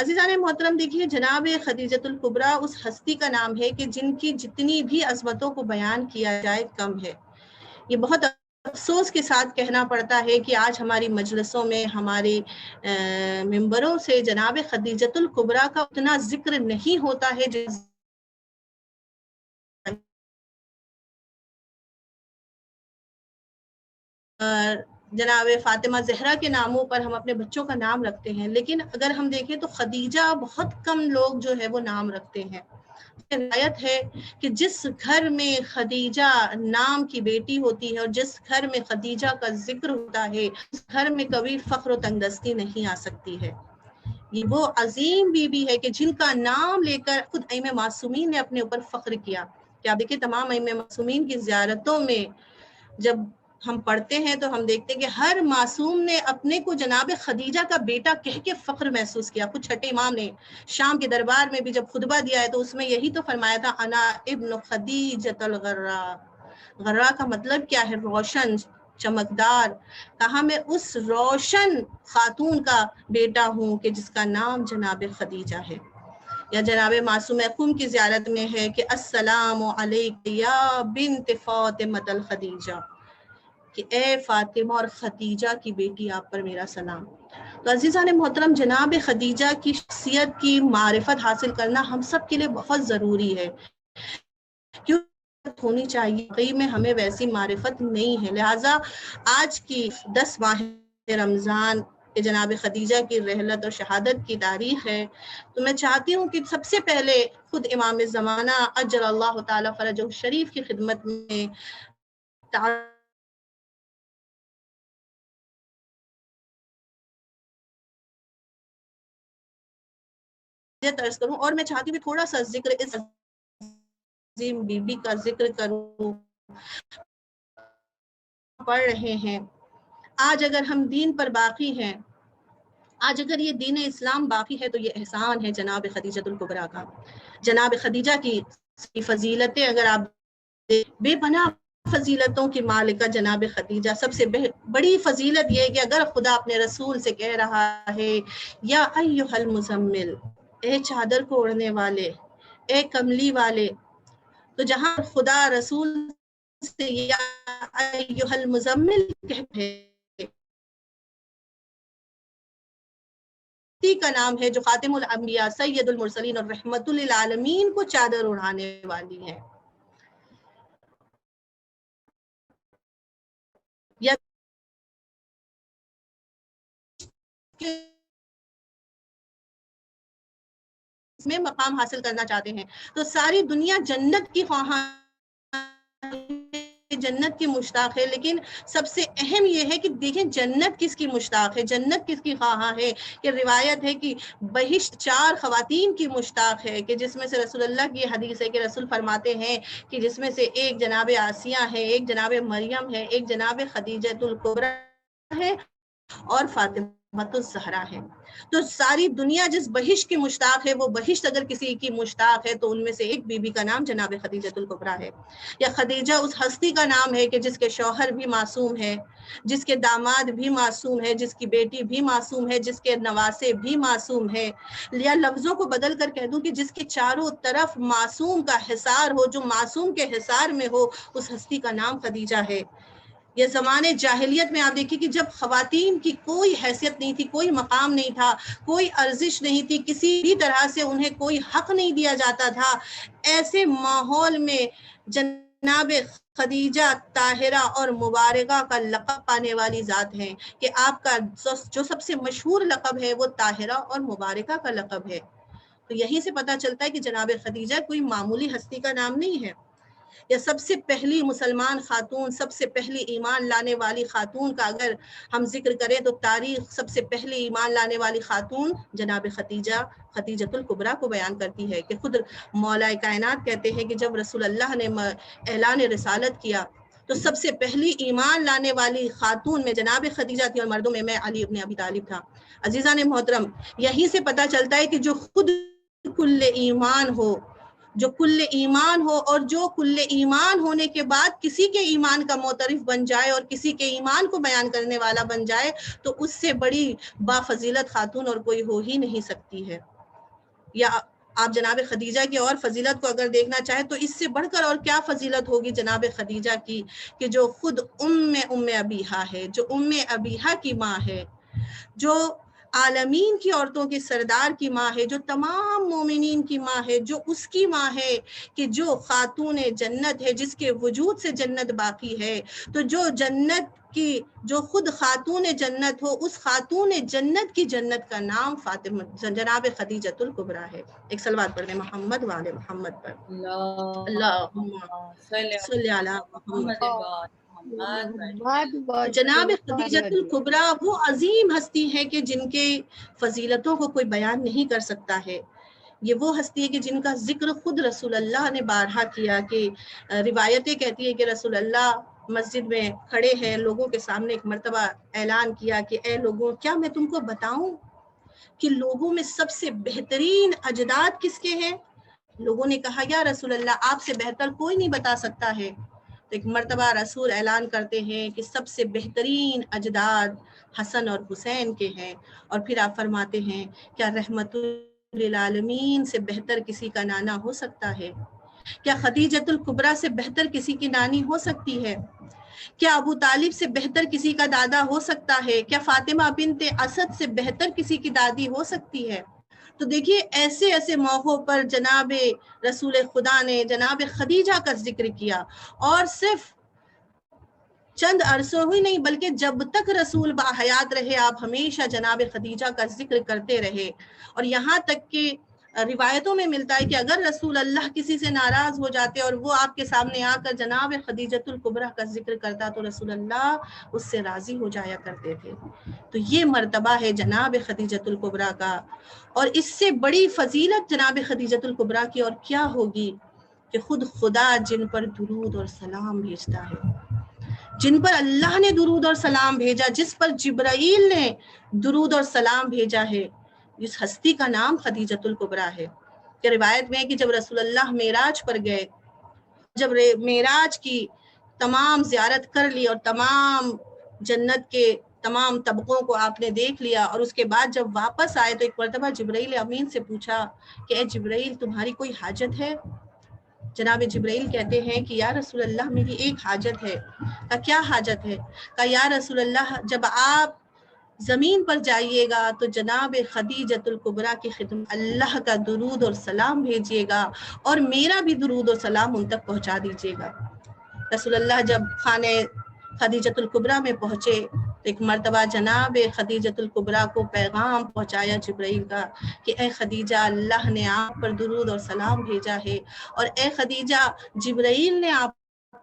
عزیزان محترم دیکھیے جناب خدیجۃ الکبریٰ اس ہستی کا نام ہے کہ جن کی جتنی بھی عظمتوں کو بیان کیا جائے کم ہے۔ یہ بہت افسوس کے ساتھ کہنا پڑتا ہے کہ آج ہماری مجلسوں میں ہمارے ممبروں سے جناب خدیجۃ الکبریٰ کا اتنا ذکر نہیں ہوتا ہے جس جناب فاطمہ زہرا کے ناموں پر ہم اپنے بچوں کا نام رکھتے ہیں، لیکن اگر ہم دیکھیں تو خدیجہ بہت کم لوگ جو ہے وہ نام رکھتے ہیں۔ روایت ہے کہ جس گھر میں خدیجہ نام کی بیٹی ہوتی ہے اور جس گھر میں خدیجہ کا ذکر ہوتا ہے اس گھر میں کبھی فخر و تنگدستی نہیں آ سکتی ہے۔ یہ وہ عظیم بی بی ہے کہ جن کا نام لے کر خود ائمہ معصومین نے اپنے اوپر فخر کیا کہ آپ دیکھیں تمام ائمہ معصومین کی زیارتوں میں جب ہم پڑھتے ہیں تو ہم دیکھتے ہیں کہ ہر معصوم نے اپنے کو جناب خدیجہ کا بیٹا کہہ کے فخر محسوس کیا۔ خود چھٹے امام نے شام کے دربار میں بھی جب خطبہ دیا ہے تو اس میں یہی تو فرمایا تھا انا ابن خدیجۃ الغراء۔ غراء کا مطلب کیا ہے؟ روشن، چمکدار۔ کہا میں اس روشن خاتون کا بیٹا ہوں کہ جس کا نام جناب خدیجہ ہے۔ یا جناب معصوم قم کی زیارت میں ہے کہ السلام علیک یا بنت فاطمۃ الخدیجہ، کہ اے فاطمہ اور خدیجہ کی بیٹی آپ پر میرا سلام۔ تو عزیزان محترم، جناب خدیجہ کی شخصیت کی معرفت حاصل کرنا ہم سب کے لیے بہت ضروری ہے، کیوں ہونی چاہیے، واقعی میں ہمیں ویسی معرفت نہیں ہے۔ لہٰذا آج کی 10 ماہ رمضان کہ جناب خدیجہ کی رحلت اور شہادت کی تاریخ ہے، تو میں چاہتی ہوں کہ سب سے پہلے خود امام زمانہ اجل اللہ تعالی فرجہ الشریف کی خدمت میں عرض کروں، اور میں چاہتی ہوں کہ تھوڑا سا ذکر اس عظیم بی بی کا ذکر کروں۔ پڑھ رہے ہیں آج اگر ہم دین پر باقی ہیں، آج اگر یہ دین اسلام باقی ہے تو یہ احسان ہے جناب خدیجۃ الکبریٰ کا۔ جناب خدیجہ کی فضیلتیں اگر آپ بے پناہ فضیلتوں کی مالکہ جناب خدیجہ، سب سے بڑی فضیلت یہ ہے کہ اگر خدا اپنے رسول سے کہہ رہا ہے یا ایھا المزمل، اے چادر کو اوڑھنے والے، اے کملی والے، تو جہاں خدا رسول سے یا ایھا المزمل کہتے کا نام ہے جو خاتم الانبیاء سید المرسلین اور رحمت للعالمین کو چادر اڑانے والی ہے۔ یا اس میں مقام حاصل کرنا چاہتے ہیں تو ساری دنیا جنت کی خواہاں، جنت کی مشتاق ہے، لیکن سب سے اہم یہ ہے کہ دیکھیں جنت کس کی مشتاق ہے، جنت کس کی خواہاں ہے۔ کہ روایت ہے کہ بہشت 4 خواتین کی مشتاق ہے، کہ جس میں سے رسول اللہ کی حدیث ہے کہ رسول فرماتے ہیں کہ جس میں سے ایک جناب آسیہ ہے، ایک جناب مریم ہے، ایک جناب خدیجۃ الکبریٰ ہے اور فاطمۃ الزہرا ہے۔ تو ساری دنیا جس بہشت کی مشتاق ہے، وہ بہشت اگر کسی کی مشتاق ہے تو ان میں سے ایک بی بی کا نام جناب خدیجۃ الکبریٰ ہے۔ یا خدیجہ اس ہستی کا نام ہے کہ جس کے شوہر بھی معصوم ہے، جس کے داماد بھی معصوم ہے، جس کی بیٹی بھی معصوم ہے، جس کے نواسے بھی معصوم ہے۔ یا لفظوں کو بدل کر کہہ دوں کہ جس کے چاروں طرف معصوم کا حصار ہو، جو معصوم کے حصار میں ہو، اس ہستی کا نام خدیجہ ہے۔ یہ زمانے جاہلیت میں آپ دیکھیں کہ جب خواتین کی کوئی حیثیت نہیں تھی، کوئی مقام نہیں تھا، کوئی ارزش نہیں تھی، کسی بھی طرح سے انہیں کوئی حق نہیں دیا جاتا تھا، ایسے ماحول میں جناب خدیجہ طاہرہ اور مبارکہ کا لقب پانے والی ذات ہیں کہ آپ کا جو سب سے مشہور لقب ہے وہ طاہرہ اور مبارکہ کا لقب ہے۔ تو یہیں سے پتہ چلتا ہے کہ جناب خدیجہ کوئی معمولی ہستی کا نام نہیں ہے۔ یا سب سے پہلی مسلمان خاتون، سب سے پہلی ایمان لانے والی خاتون کا اگر ہم ذکر کریں تو تاریخ سب سے پہلی ایمان لانے والی خاتون جناب خدیجۃ الکبریٰ کو بیان کرتی ہے کہ خود مولا کائنات کہتے ہیں کہ جب رسول اللہ نے اعلان رسالت کیا تو سب سے پہلی ایمان لانے والی خاتون میں جناب خدیجہ تھی اور مردوں میں علی ابن ابی طالب تھا۔ عزیزان محترم، یہیں سے پتہ چلتا ہے کہ جو خود کل ایمان ہو، جو کل ایمان ہو اور جو کل ایمان ہونے کے بعد کسی کے ایمان کا معترف بن جائے اور کسی کے ایمان کو بیان کرنے والا بن جائے تو اس سے بڑی بافضیلت خاتون اور کوئی ہو ہی نہیں سکتی ہے۔ یا آپ جناب خدیجہ کی اور فضیلت کو اگر دیکھنا چاہیں تو اس سے بڑھ کر اور کیا فضیلت ہوگی جناب خدیجہ کی کہ جو خود ام ابیہا ہے، جو ام ابیہا کی ماں ہے، جو عالمین کی عورتوں کے سردار کی ماں ہے، جو تمام مومنین کی ماں ہے، جو اس کی ماں ہے کہ جو خاتون جنت ہے، جس کے وجود سے جنت باقی ہے. تو جو جنت کی، جو خود خاتون جنت ہو، اس خاتون جنت کی جنت کا نام فاطمہ جناب خدیجۃ الکبریٰ ہے. ایک صلوات پڑھ دیں محمد وعلى محمد پر. اللہم صلی علی محمد. جناب خدیجۃ الکبریٰ وہ عظیم ہستی ہے کہ جن کے فضیلتوں کو کوئی بیان نہیں کر سکتا ہے. یہ وہ ہستی ہے کہ جن کا ذکر خود رسول اللہ نے بارہا کیا، کہ روایتیں کہتی ہیں کہ رسول اللہ مسجد میں کھڑے ہیں، لوگوں کے سامنے ایک مرتبہ اعلان کیا کہ اے لوگوں، کیا میں تم کو بتاؤں کہ لوگوں میں سب سے بہترین اجداد کس کے ہیں؟ لوگوں نے کہا یا رسول اللہ، آپ سے بہتر کوئی نہیں بتا سکتا ہے. تو ایک مرتبہ رسول اعلان کرتے ہیں کہ سب سے بہترین اجداد حسن اور حسین کے ہیں. اور پھر آپ فرماتے ہیں کیا رحمت للعالمین سے بہتر کسی کا نانا ہو سکتا ہے؟ کیا خدیجۃ الکبریٰ سے بہتر کسی کی نانی ہو سکتی ہے؟ کیا ابو طالب سے بہتر کسی کا دادا ہو سکتا ہے؟ کیا فاطمہ بنت اسد سے بہتر کسی کی دادی ہو سکتی ہے؟ تو دیکھیے ایسے ایسے موقعوں پر جناب رسول خدا نے جناب خدیجہ کا ذکر کیا، اور صرف چند عرصوں ہی نہیں بلکہ جب تک رسول باحیات رہے آپ ہمیشہ جناب خدیجہ کا ذکر کرتے رہے. اور یہاں تک کہ روایتوں میں ملتا ہے کہ اگر رسول اللہ کسی سے ناراض ہو جاتے اور وہ آپ کے سامنے آ کر جناب خدیجۃ الکبریٰ کا ذکر کرتا تو رسول اللہ اس سے راضی ہو جایا کرتے تھے. تو یہ مرتبہ ہے جناب خدیجۃ الکبریٰ کا، اور اس سے بڑی فضیلت جناب خدیجۃ الکبریٰ کی اور کیا ہوگی کہ خود خدا جن پر درود اور سلام بھیجتا ہے، جن پر اللہ نے درود اور سلام بھیجا، جس پر جبرائیل نے درود اور سلام بھیجا ہے، اس ہستی کا نام خدیجۃ الکبریٰ ہے. کہ روایت میں ہے کہ جب رسول اللہ معراج پر گئے، جب معراج کی تمام زیارت کر لی اور تمام جنت کے تمام طبقوں کو آپ نے دیکھ لیا، اور اس کے بعد جب واپس آئے تو ایک مرتبہ جبرائیل امین سے پوچھا کہ اے جبرائیل تمہاری کوئی حاجت ہے؟ جناب جبرائیل کہتے ہیں کہ یا رسول اللہ میری ایک حاجت ہے. کہا کیا حاجت ہے؟ کہا یا رسول اللہ جب آپ زمین پر جائیے گا تو جناب خدیجۃ الکبریٰ کی خدمت اللہ کا درود اور سلام بھیجیے گا، اور میرا بھی درود اور سلام ان تک پہنچا دیجیے گا. رسول اللہ جب خانے خدیجۃ الکبریٰ میں پہنچے تو ایک مرتبہ جناب خدیجۃ الکبریٰ کو پیغام پہنچایا جبرائیل کا کہ اے خدیجہ اللہ نے آپ پر درود اور سلام بھیجا ہے، اور اے خدیجہ جبرائیل نے آپ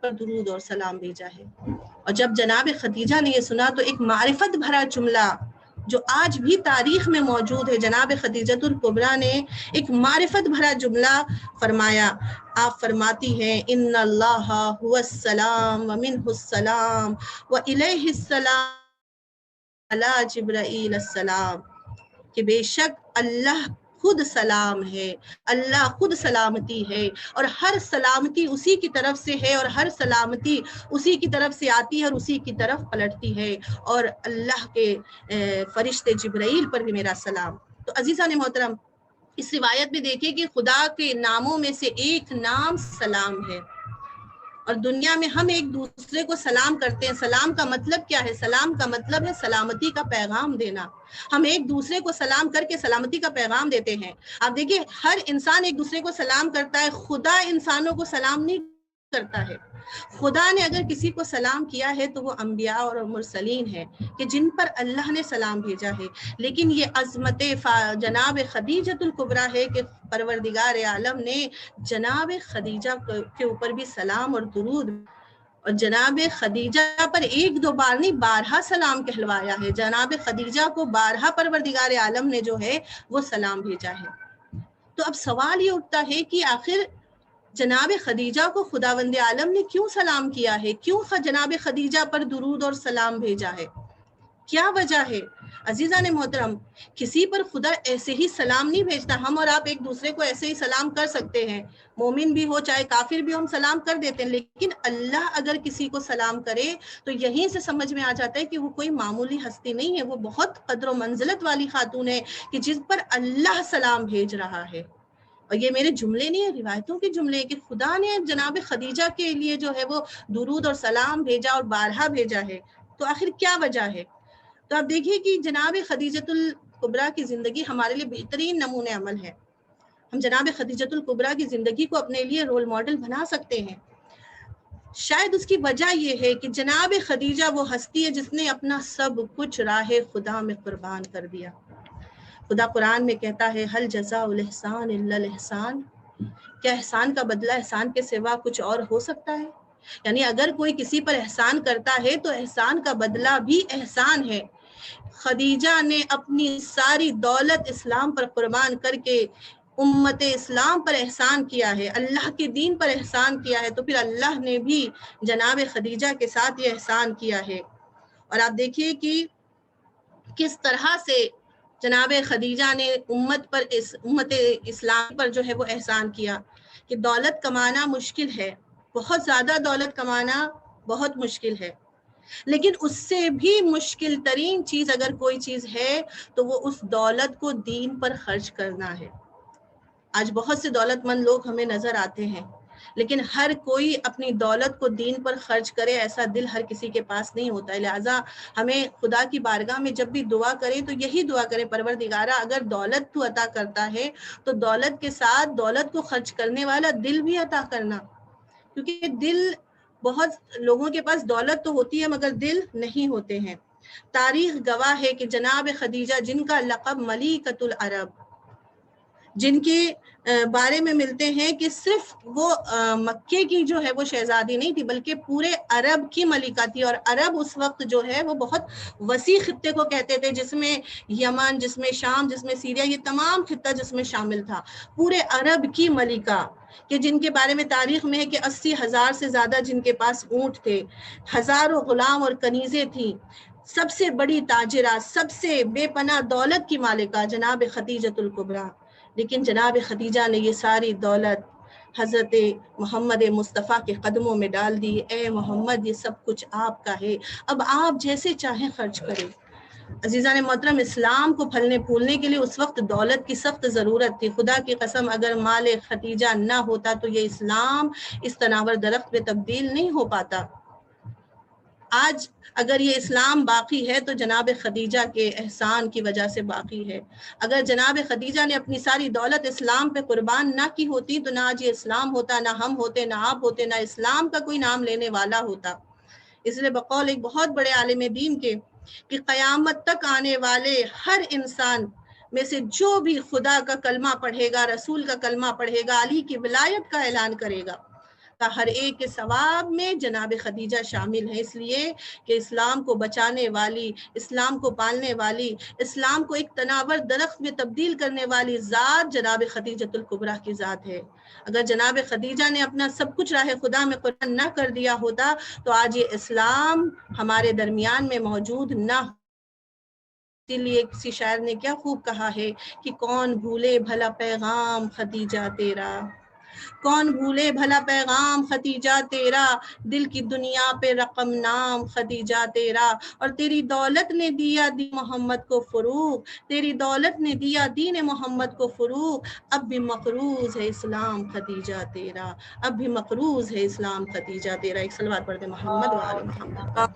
پر درود اور سلام بھیجا ہے. اور جب جناب خدیجہ نے یہ سنا تو ایک معرفت بھرا جملہ جو آج بھی تاریخ میں موجود ہے، جناب خدیجۃ الکبریٰ نے ایک معرفت بھرا جملہ فرمایا. آپ فرماتی ہیں ان اللہ هو السلام ومنہ السلام والیہ السلام علی جبرائیل السلام، کہ بے شک اللہ خود سلام ہے، اللہ خود سلامتی ہے، اور ہر سلامتی اسی کی طرف سے ہے، اور ہر سلامتی اسی کی طرف سے آتی ہے اور اسی کی طرف پلٹتی ہے، اور اللہ کے فرشتے جبرائیل پر بھی میرا سلام. تو عزیزان محترم اس روایت میں دیکھیں کہ خدا کے ناموں میں سے ایک نام سلام ہے، اور دنیا میں ہم ایک دوسرے کو سلام کرتے ہیں. سلام کا مطلب کیا ہے؟ سلام کا مطلب ہے سلامتی کا پیغام دینا. ہم ایک دوسرے کو سلام کر کے سلامتی کا پیغام دیتے ہیں. آپ دیکھیے ہر انسان ایک دوسرے کو سلام کرتا ہے، خدا انسانوں کو سلام نہیں کرتا ہے. خدا نے اگر کسی کو سلام کیا ہے تو وہ انبیاء اور مرسلین ہیں کہ جن پر اللہ نے سلام بھیجا ہے. لیکن یہ عظمت جناب خدیجۃ الکبریٰ ہے کہ پروردگار عالم نے جناب خدیجہ کے اوپر بھی سلام اور درود، اور جناب خدیجہ پر ایک دو بار نہیں 12 سلام کہلوایا ہے. جناب خدیجہ کو 12 پروردگار عالم نے جو ہے وہ سلام بھیجا ہے. تو اب سوال یہ اٹھتا ہے کہ آخر جناب خدیجہ کو خداوند عالم نے کیوں سلام کیا ہے؟ کیوں جناب خدیجہ پر درود اور سلام بھیجا ہے؟ کیا وجہ ہے؟ عزیزان محترم کسی پر خدا ایسے ہی سلام نہیں بھیجتا. ہم اور آپ ایک دوسرے کو ایسے ہی سلام کر سکتے ہیں، مومن بھی ہو چاہے کافر بھی ہم سلام کر دیتے ہیں، لیکن اللہ اگر کسی کو سلام کرے تو یہیں سے سمجھ میں آ جاتا ہے کہ وہ کوئی معمولی ہستی نہیں ہے، وہ بہت قدر و منزلت والی خاتون ہے کہ جس پر اللہ سلام بھیج رہا ہے. اور یہ میرے جملے نہیں ہیں، روایتوں کے جملے کہ خدا نے جناب خدیجہ کے لیے جو ہے وہ درود اور سلام بھیجا اور 12 بھیجا ہے. تو آخر کیا وجہ ہے؟ تو آپ دیکھیے کہ جناب خدیجۃ الکبریٰ کی زندگی ہمارے لیے بہترین نمونہ عمل ہے. ہم جناب خدیجۃ الکبریٰ کی زندگی کو اپنے لیے رول ماڈل بنا سکتے ہیں. شاید اس کی وجہ یہ ہے کہ جناب خدیجہ وہ ہستی ہے جس نے اپنا سب کچھ راہ خدا میں قربان کر دیا. خدا قرآن میں کہتا ہے حل جزاء الاحسان الا الاحسان، کیا احسان کا بدلہ احسان کے سوا کچھ اور ہو سکتا ہے؟ یعنی اگر کوئی کسی پر احسان کرتا ہے تو احسان کا بدلہ بھی احسان ہے. خدیجہ نے اپنی ساری دولت اسلام پر قربان کر کے امت اسلام پر احسان کیا ہے، اللہ کے دین پر احسان کیا ہے، تو پھر اللہ نے بھی جناب خدیجہ کے ساتھ یہ احسان کیا ہے. اور آپ دیکھیے کہ کس طرح سے جناب خدیجہ نے امت اسلام پر جو ہے وہ احسان کیا کہ دولت کمانا مشکل ہے، بہت زیادہ دولت کمانا بہت مشکل ہے، لیکن اس سے بھی مشکل ترین چیز اگر کوئی چیز ہے تو وہ اس دولت کو دین پر خرچ کرنا ہے. آج بہت سے دولت مند لوگ ہمیں نظر آتے ہیں، لیکن ہر کوئی اپنی دولت کو دین پر خرچ کرے ایسا دل ہر کسی کے پاس نہیں ہوتا ہے. لہٰذا ہمیں خدا کی بارگاہ میں جب بھی دعا کریں تو یہی دعا کریں، پروردگارہ اگر دولت تو عطا کرتا ہے تو دولت کے ساتھ دولت کو خرچ کرنے والا دل بھی عطا کرنا، کیونکہ دل بہت لوگوں کے پاس دولت تو ہوتی ہے مگر دل نہیں ہوتے ہیں. تاریخ گواہ ہے کہ جناب خدیجہ جن کا لقب ملیکۃ العرب، جن کے بارے میں ملتے ہیں کہ صرف وہ مکے کی جو ہے وہ شہزادی نہیں تھی بلکہ پورے عرب کی ملکہ تھی. اور عرب اس وقت جو ہے وہ بہت وسیع خطے کو کہتے تھے، جس میں یمن، جس میں شام، جس میں سیریا، یہ تمام خطہ جس میں شامل تھا. پورے عرب کی ملکہ کہ جن کے بارے میں تاریخ میں ہے کہ 80,000 سے زیادہ جن کے پاس اونٹ تھے، ہزاروں غلام اور کنیزیں تھیں، سب سے بڑی تاجرہ، سب سے بے پناہ دولت کی مالکہ جناب خدیجۃ الکبریٰ. لیکن جناب خدیجہ نے یہ ساری دولت حضرت محمد مصطفیٰ کے قدموں میں ڈال دی. اے محمد یہ سب کچھ آپ کا ہے، اب آپ جیسے چاہیں خرچ کریں. عزیزان محترم، اسلام کو پھلنے پھولنے کے لیے اس وقت دولت کی سخت ضرورت تھی. خدا کی قسم اگر مال خدیجہ نہ ہوتا تو یہ اسلام اس تناور درخت میں تبدیل نہیں ہو پاتا. آج اگر یہ اسلام باقی ہے تو جناب خدیجہ کے احسان کی وجہ سے باقی ہے. اگر جناب خدیجہ نے اپنی ساری دولت اسلام پہ قربان نہ کی ہوتی تو نہ آج یہ اسلام ہوتا، نہ ہم ہوتے، نہ آپ ہوتے، نہ اسلام کا کوئی نام لینے والا ہوتا. اس لیے بقول ایک بہت بڑے عالم دین کے کہ قیامت تک آنے والے ہر انسان میں سے جو بھی خدا کا کلمہ پڑھے گا، رسول کا کلمہ پڑھے گا، علی کی ولایت کا اعلان کرے گا، ہر ایک کے ثواب میں جناب خدیجہ شامل ہے. اس لیے کہ اسلام کو بچانے والی، اسلام کو پالنے والی، اسلام کو ایک تناور درخت میں تبدیل کرنے والی ذات جناب خدیجۃ الکبریٰ کی ذات ہے. اگر جناب خدیجہ نے اپنا سب کچھ راہ خدا میں قربان نہ کر دیا ہوتا تو آج یہ اسلام ہمارے درمیان میں موجود نہ ہو. اسی لیے کسی شاعر نے کیا خوب کہا ہے کہ کون بھولے بھلا پیغام خدیجہ تیرا، کون بھولے بھلا پیغام خدیجہ تیرا، دل کی دنیا پہ رقم نام خدیجہ تیرا. اور تیری دولت نے دیا دین محمد کو فروغ، تیری دولت نے دیا دین محمد کو فروغ. اب بھی مقروض ہے اسلام خدیجہ تیرا، اب بھی مقروض ہے اسلام خدیجہ تیرا. ایک صلوات پڑھتے محمد وآل محمد پر.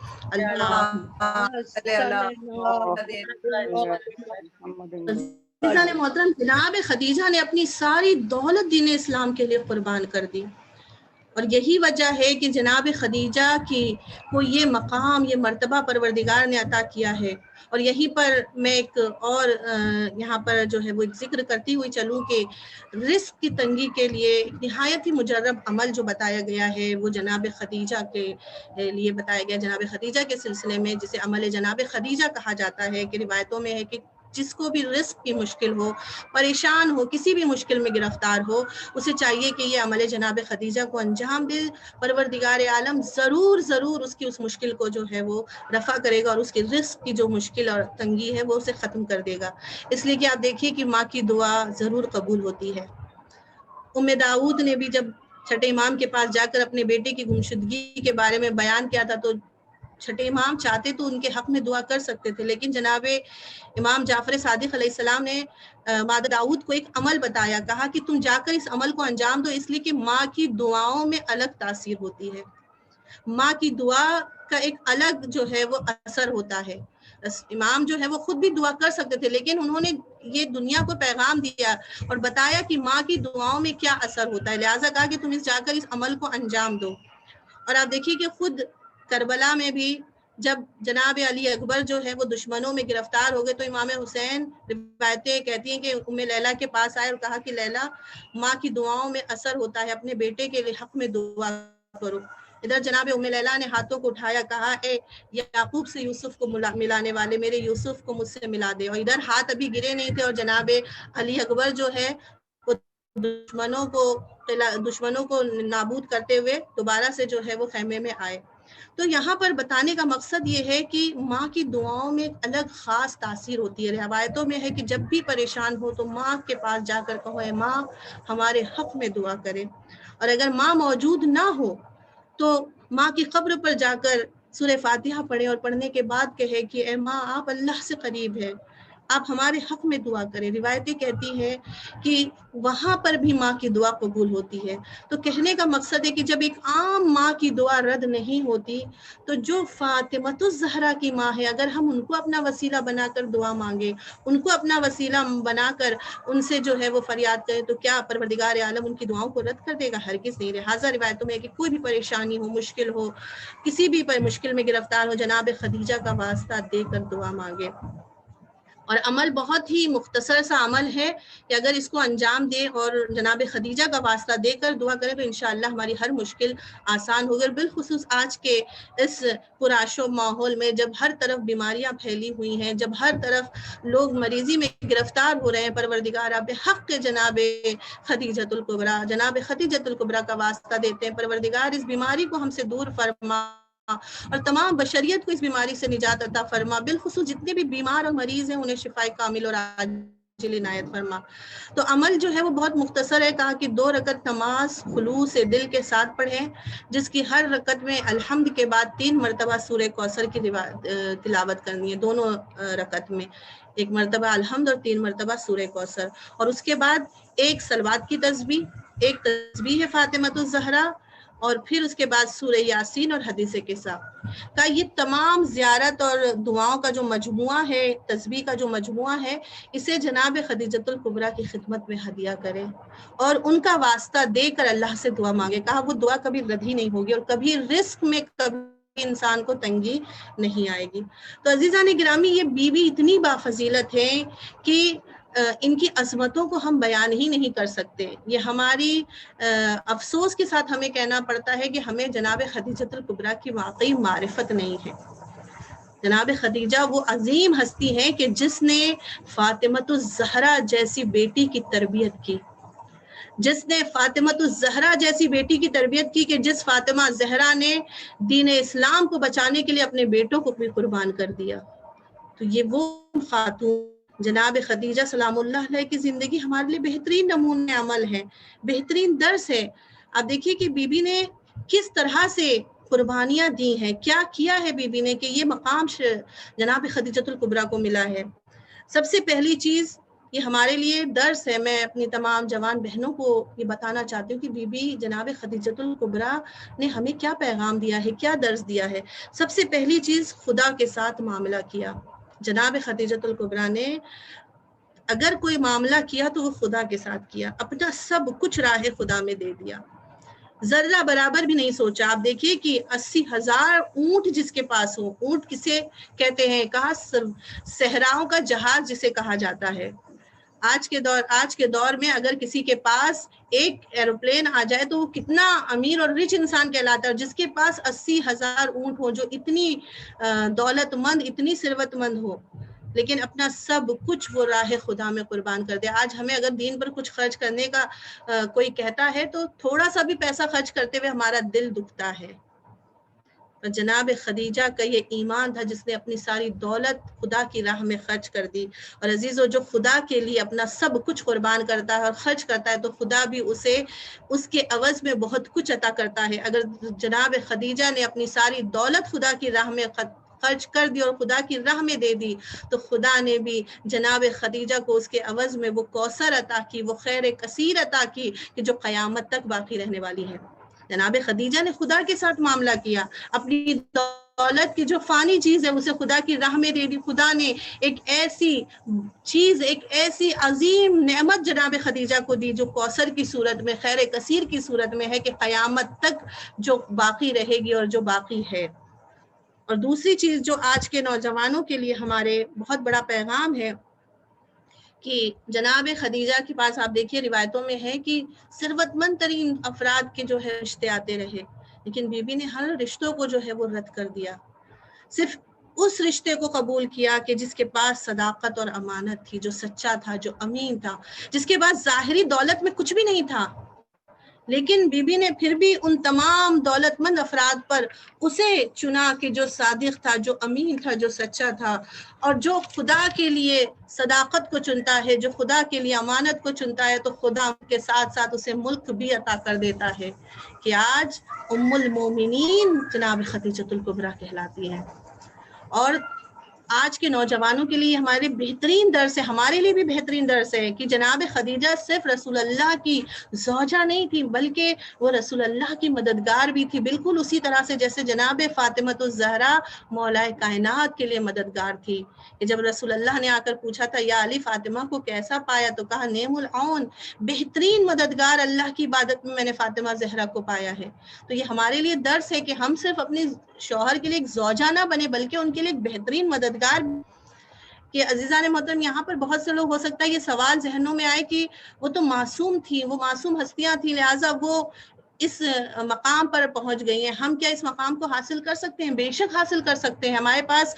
عزیزان محترم، جناب خدیجہ نے اپنی ساری دولت دین اسلام کے لیے قربان کر دی. اور یہی وجہ ہے کہ جناب خدیجہ کی کو یہ مقام، یہ مرتبہ پروردگار نے عطا کیا ہے. اور یہیں پر میں ایک اور یہاں پر جو ہے وہ ایک ذکر کرتی ہوئی چلوں کہ رزق کی تنگی کے لیے نہایت ہی مجرب عمل جو بتایا گیا ہے وہ جناب خدیجہ کے لیے بتایا گیا، جناب خدیجہ کے سلسلے میں، جسے عمل جناب خدیجہ کہا جاتا ہے. کہ روایتوں میں ہے کہ جس کو بھی رزق کی مشکل ہو، پریشان ہو، کسی بھی مشکل میں گرفتار ہو، اسے چاہیے کہ یہ عمل جناب خدیجہ کو انجام دے. پروردگار عالم ضرور اس کی اس مشکل کو جو ہے وہ رفع کرے گا اور اس کے رزق کی جو مشکل اور تنگی ہے وہ اسے ختم کر دے گا. اس لیے کہ آپ دیکھیے کہ ماں کی دعا ضرور قبول ہوتی ہے. داؤد نے بھی جب چھٹے امام کے پاس جا کر اپنے بیٹے کی گمشدگی کے بارے میں بیان کیا تھا تو چھٹے امام چاہتے تو ان کے حق میں دعا کر سکتے تھے، لیکن جناب امام جعفر صادق علیہ السلام نے بعد داؤد کو ایک عمل بتایا، کہا کہ تم جا کر اس عمل کو انجام دو، اس لیے کہ ماں کی دعاؤں میں الگ تاثیر ہوتی ہے، ماں کی دعا کا ایک الگ جو ہے وہ اثر ہوتا ہے. امام جو ہے وہ خود بھی دعا کر سکتے تھے، لیکن انہوں نے یہ دنیا کو پیغام دیا اور بتایا کہ ماں کی دعاؤں میں کیا اثر ہوتا ہے، لہٰذا کہا کہ تم جا کر اس عمل کو انجام دو۔ اور آپ دیکھیے کہ خود کربلا میں بھی جب جناب علی اکبر جو ہے وہ دشمنوں میں گرفتار ہو گئے تو امام حسین، روایتیں کہتی ہیں کہ ام لیلہ کے پاس آئے اور کہا کہ لیلہ، ماں کی دعاؤں میں اثر ہوتا ہے، اپنے بیٹے کے حق میں دعا کرو۔ ادھر جناب ام لیلہ نے ہاتھوں کو اٹھایا، کہا اے یعقوب سے یوسف کو ملانے والے، میرے یوسف کو مجھ سے ملا دے۔ اور ادھر ہاتھ ابھی گرے نہیں تھے اور جناب علی اکبر جو ہے وہ دشمنوں کو نابود کرتے ہوئے دوبارہ سے جو ہے وہ خیمے میں آئے۔ تو یہاں پر بتانے کا مقصد یہ ہے کہ ماں کی دعاؤں میں ایک الگ خاص تاثیر ہوتی ہے۔ روایتوں میں ہے کہ جب بھی پریشان ہو تو ماں کے پاس جا کر کہو اے ماں ہمارے حق میں دعا کرے، اور اگر ماں موجود نہ ہو تو ماں کی قبر پر جا کر سورہ فاتحہ پڑھے اور پڑھنے کے بعد کہے کہ اے ماں آپ اللہ سے قریب ہے، آپ ہمارے حق میں دعا کریں۔ روایتیں کہتی ہیں کہ وہاں پر بھی ماں کی دعا قبول ہوتی ہے۔ تو کہنے کا مقصد ہے کہ جب ایک عام ماں کی دعا رد نہیں ہوتی تو جو فاطمۃ الزہرا کی ماں ہے، اگر ہم ان کو اپنا وسیلہ بنا کر دعا مانگے، ان کو اپنا وسیلہ بنا کر ان سے جو ہے وہ فریاد کریں، تو کیا پروردگار عالم ان کی دعاؤں کو رد کر دے گا؟ ہرگز نہیں۔ لہٰذا روایتوں میں ہے کہ کوئی بھی پریشانی ہو، مشکل ہو، کسی بھی پر مشکل میں گرفتار ہو، جناب خدیجہ کا واسطہ دے کر دعا مانگے۔ اور عمل بہت ہی مختصر سا عمل ہے کہ اگر اس کو انجام دے اور جناب خدیجہ کا واسطہ دے کر دعا کرے تو انشاءاللہ ہماری ہر مشکل آسان ہوگی۔ اور بالخصوص آج کے اس پرآشوب ماحول میں جب ہر طرف بیماریاں پھیلی ہوئی ہیں، جب ہر طرف لوگ مریضی میں گرفتار ہو رہے ہیں، پروردگار آپ حق کے جناب خدیجۃ الکبریٰ، جناب خدیجۃ الکبریٰ کا واسطہ دیتے ہیں، پروردگار اس بیماری کو ہم سے دور فرما اور تمام بشریت کو اس بیماری سے نجات عطا فرما، بالخصوص جتنے بھی بیمار اور مریض ہیں انہیں شفائے کامل اور عاجل عنایت فرما۔ تو عمل جو ہے وہ بہت مختصر ہے، کہا کہ 2 رکعت نماز خلوص دل کے ساتھ پڑھیں، جس کی ہر رکعت میں الحمد کے بعد 3 مرتبہ سورہ کوثر کی تلاوت کرنی ہے، دونوں رکعت میں 1 مرتبہ الحمد اور 3 مرتبہ سورہ کوثر، اور اس کے بعد 1 صلوات کی تسبیح، 1 تسبیح فاطمۃ الزہرا، اور پھر اس کے بعد سورہ یاسین اور حدیث قصہ کا یہ تمام زیارت اور دعاؤں کا جو مجموعہ ہے، تسبیح کا جو مجموعہ ہے، اسے جناب خدیجۃ الکبریٰ کی خدمت میں ہدیہ کرے اور ان کا واسطہ دے کر اللہ سے دعا مانگے۔ کہا وہ دعا کبھی رد ہی نہیں ہوگی اور کبھی رزق میں کبھی انسان کو تنگی نہیں آئے گی۔ تو عزیزان گرامی، یہ بیوی اتنی بافضیلت ہے کہ ان کی عظمتوں کو ہم بیان ہی نہیں کر سکتے۔ یہ ہماری افسوس کے ساتھ ہمیں کہنا پڑتا ہے کہ ہمیں جناب خدیجۃ الکبریٰ کی واقعی معرفت نہیں ہے۔ جناب خدیجہ وہ عظیم ہستی ہیں کہ جس نے فاطمۃ الزہرا جیسی بیٹی کی تربیت کی، جس نے فاطمۃ الزہرا جیسی بیٹی کی تربیت کی کہ جس فاطمہ زہرا نے دین اسلام کو بچانے کے لیے اپنے بیٹوں کو بھی قربان کر دیا۔ تو یہ وہ خاتون جناب خدیجہ سلام اللہ علیہ کی زندگی ہمارے لیے بہترین نمونہ عمل ہے، بہترین درس ہے۔ آپ دیکھیے کہ بی بی نے کس طرح سے قربانیاں دی ہیں، کیا کیا ہے بی بی نے کہ یہ مقام جناب خدیجۃ الکبریٰ کو ملا ہے۔ سب سے پہلی چیز یہ ہمارے لیے درس ہے، میں اپنی تمام جوان بہنوں کو یہ بتانا چاہتی ہوں کہ بی بی جناب خدیجۃ الکبریٰ نے ہمیں کیا پیغام دیا ہے، کیا درس دیا ہے۔ سب سے پہلی چیز خدا کے ساتھ معاملہ کیا۔ جناب خدیجۃ الکبریٰ نے اگر کوئی معاملہ کیا تو وہ خدا کے ساتھ کیا، اپنا سب کچھ راہ خدا میں دے دیا، ذرہ برابر بھی نہیں سوچا۔ آپ دیکھیے کہ 80,000 اونٹ جس کے پاس ہو، اونٹ کسے کہتے ہیں؟ کہا صحراؤں کا جہاز جسے کہا جاتا ہے۔ آج کے دور میں اگر کسی کے پاس ایک ایروپلین آ جائے تو وہ کتنا امیر اور رچ انسان کہلاتا ہے، جس کے پاس 80,000 اونٹ ہو، جو اتنی دولت مند، اتنی ثروت مند ہو، لیکن اپنا سب کچھ وہ راہ خدا میں قربان کر دے۔ آج ہمیں اگر دین پر کچھ خرچ کرنے کا کوئی کہتا ہے تو تھوڑا سا بھی پیسہ خرچ کرتے ہوئے ہمارا دل دکھتا ہے۔ جناب خدیجہ کا یہ ایمان تھا جس نے اپنی ساری دولت خدا کی راہ میں خرچ کر دی۔ اور عزیزو، جو خدا کے لیے اپنا سب کچھ قربان کرتا ہے اور خرچ کرتا ہے تو خدا بھی اسے اس کے عوض میں بہت کچھ عطا کرتا ہے۔ اگر جناب خدیجہ نے اپنی ساری دولت خدا کی راہ میں خرچ کر دی اور خدا کی راہ میں دے دی تو خدا نے بھی جناب خدیجہ کو اس کے عوض میں وہ کوثر عطا کی، وہ خیر کثیر عطا کی کہ جو قیامت تک باقی رہنے والی ہے۔ جناب خدیجہ نے خدا کے ساتھ معاملہ کیا، اپنی دولت کی جو فانی چیز ہے اسے خدا کی راہ میں دے دی. خدا نے ایک ایسی چیز، ایک ایسی عظیم نعمت جناب خدیجہ کو دی جو کوثر کی صورت میں، خیر کثیر کی صورت میں ہے، کہ قیامت تک جو باقی رہے گی اور جو باقی ہے. اور دوسری چیز جو آج کے نوجوانوں کے لیے ہمارے بہت بڑا پیغام ہے کہ جناب خدیجہ کے پاس آپ دیکھیے روایتوں میں ہے کہ ثروت مند ترین افراد کے جو ہے رشتے آتے رہے، لیکن بی بی نے ہر رشتوں کو جو ہے وہ رد کر دیا. صرف اس رشتے کو قبول کیا کہ جس کے پاس صداقت اور امانت تھی، جو سچا تھا، جو امین تھا، جس کے پاس ظاہری دولت میں کچھ بھی نہیں تھا، لیکن بی بی نے پھر بھی ان تمام دولت مند افراد پر اسے چنا کہ جو صادق تھا، جو امین تھا، جو سچا تھا. اور جو خدا کے لیے صداقت کو چنتا ہے، جو خدا کے لیے امانت کو چنتا ہے، تو خدا کے ساتھ ساتھ اسے ملک بھی عطا کر دیتا ہے کہ آج ام المومنین جناب خدیجۃ الکبریٰ کہلاتی ہیں. اور آج کے نوجوانوں کے لیے ہمارے بہترین درس ہے، ہمارے لیے بھی بہترین درس ہے کہ جناب خدیجہ صرف رسول اللہ کی زوجہ نہیں تھی، بلکہ وہ رسول اللہ کی مددگار بھی تھی، بالکل اسی طرح سے جیسے جناب فاطمۃ الزہرا مولا کائنات کے لیے مددگار تھی. کہ جب رسول اللہ نے آ کر پوچھا تھا یا علی فاطمہ کو کیسا پایا، تو کہا نعم العون، بہترین مددگار اللہ کی عبادت میں میں نے فاطمہ زہرا کو پایا ہے. تو یہ ہمارے لیے درس ہے کہ ہم صرف اپنے شوہر کے لیے ایک زوجہ نہ بنے، بلکہ ان کے لیے ایک بہترین مددگار. کہ عزیزان محترم یہاں پر بہت سے لوگ ہو سکتا ہے یہ سوال ذہنوں میں آئے کہ وہ تو معصوم تھی، وہ معصوم ہستیاں تھیں، لہٰذا وہ اس مقام پر پہنچ گئی ہیں، ہم کیا اس مقام کو حاصل کر سکتے ہیں؟ بے شک حاصل کر سکتے ہیں. ہمارے پاس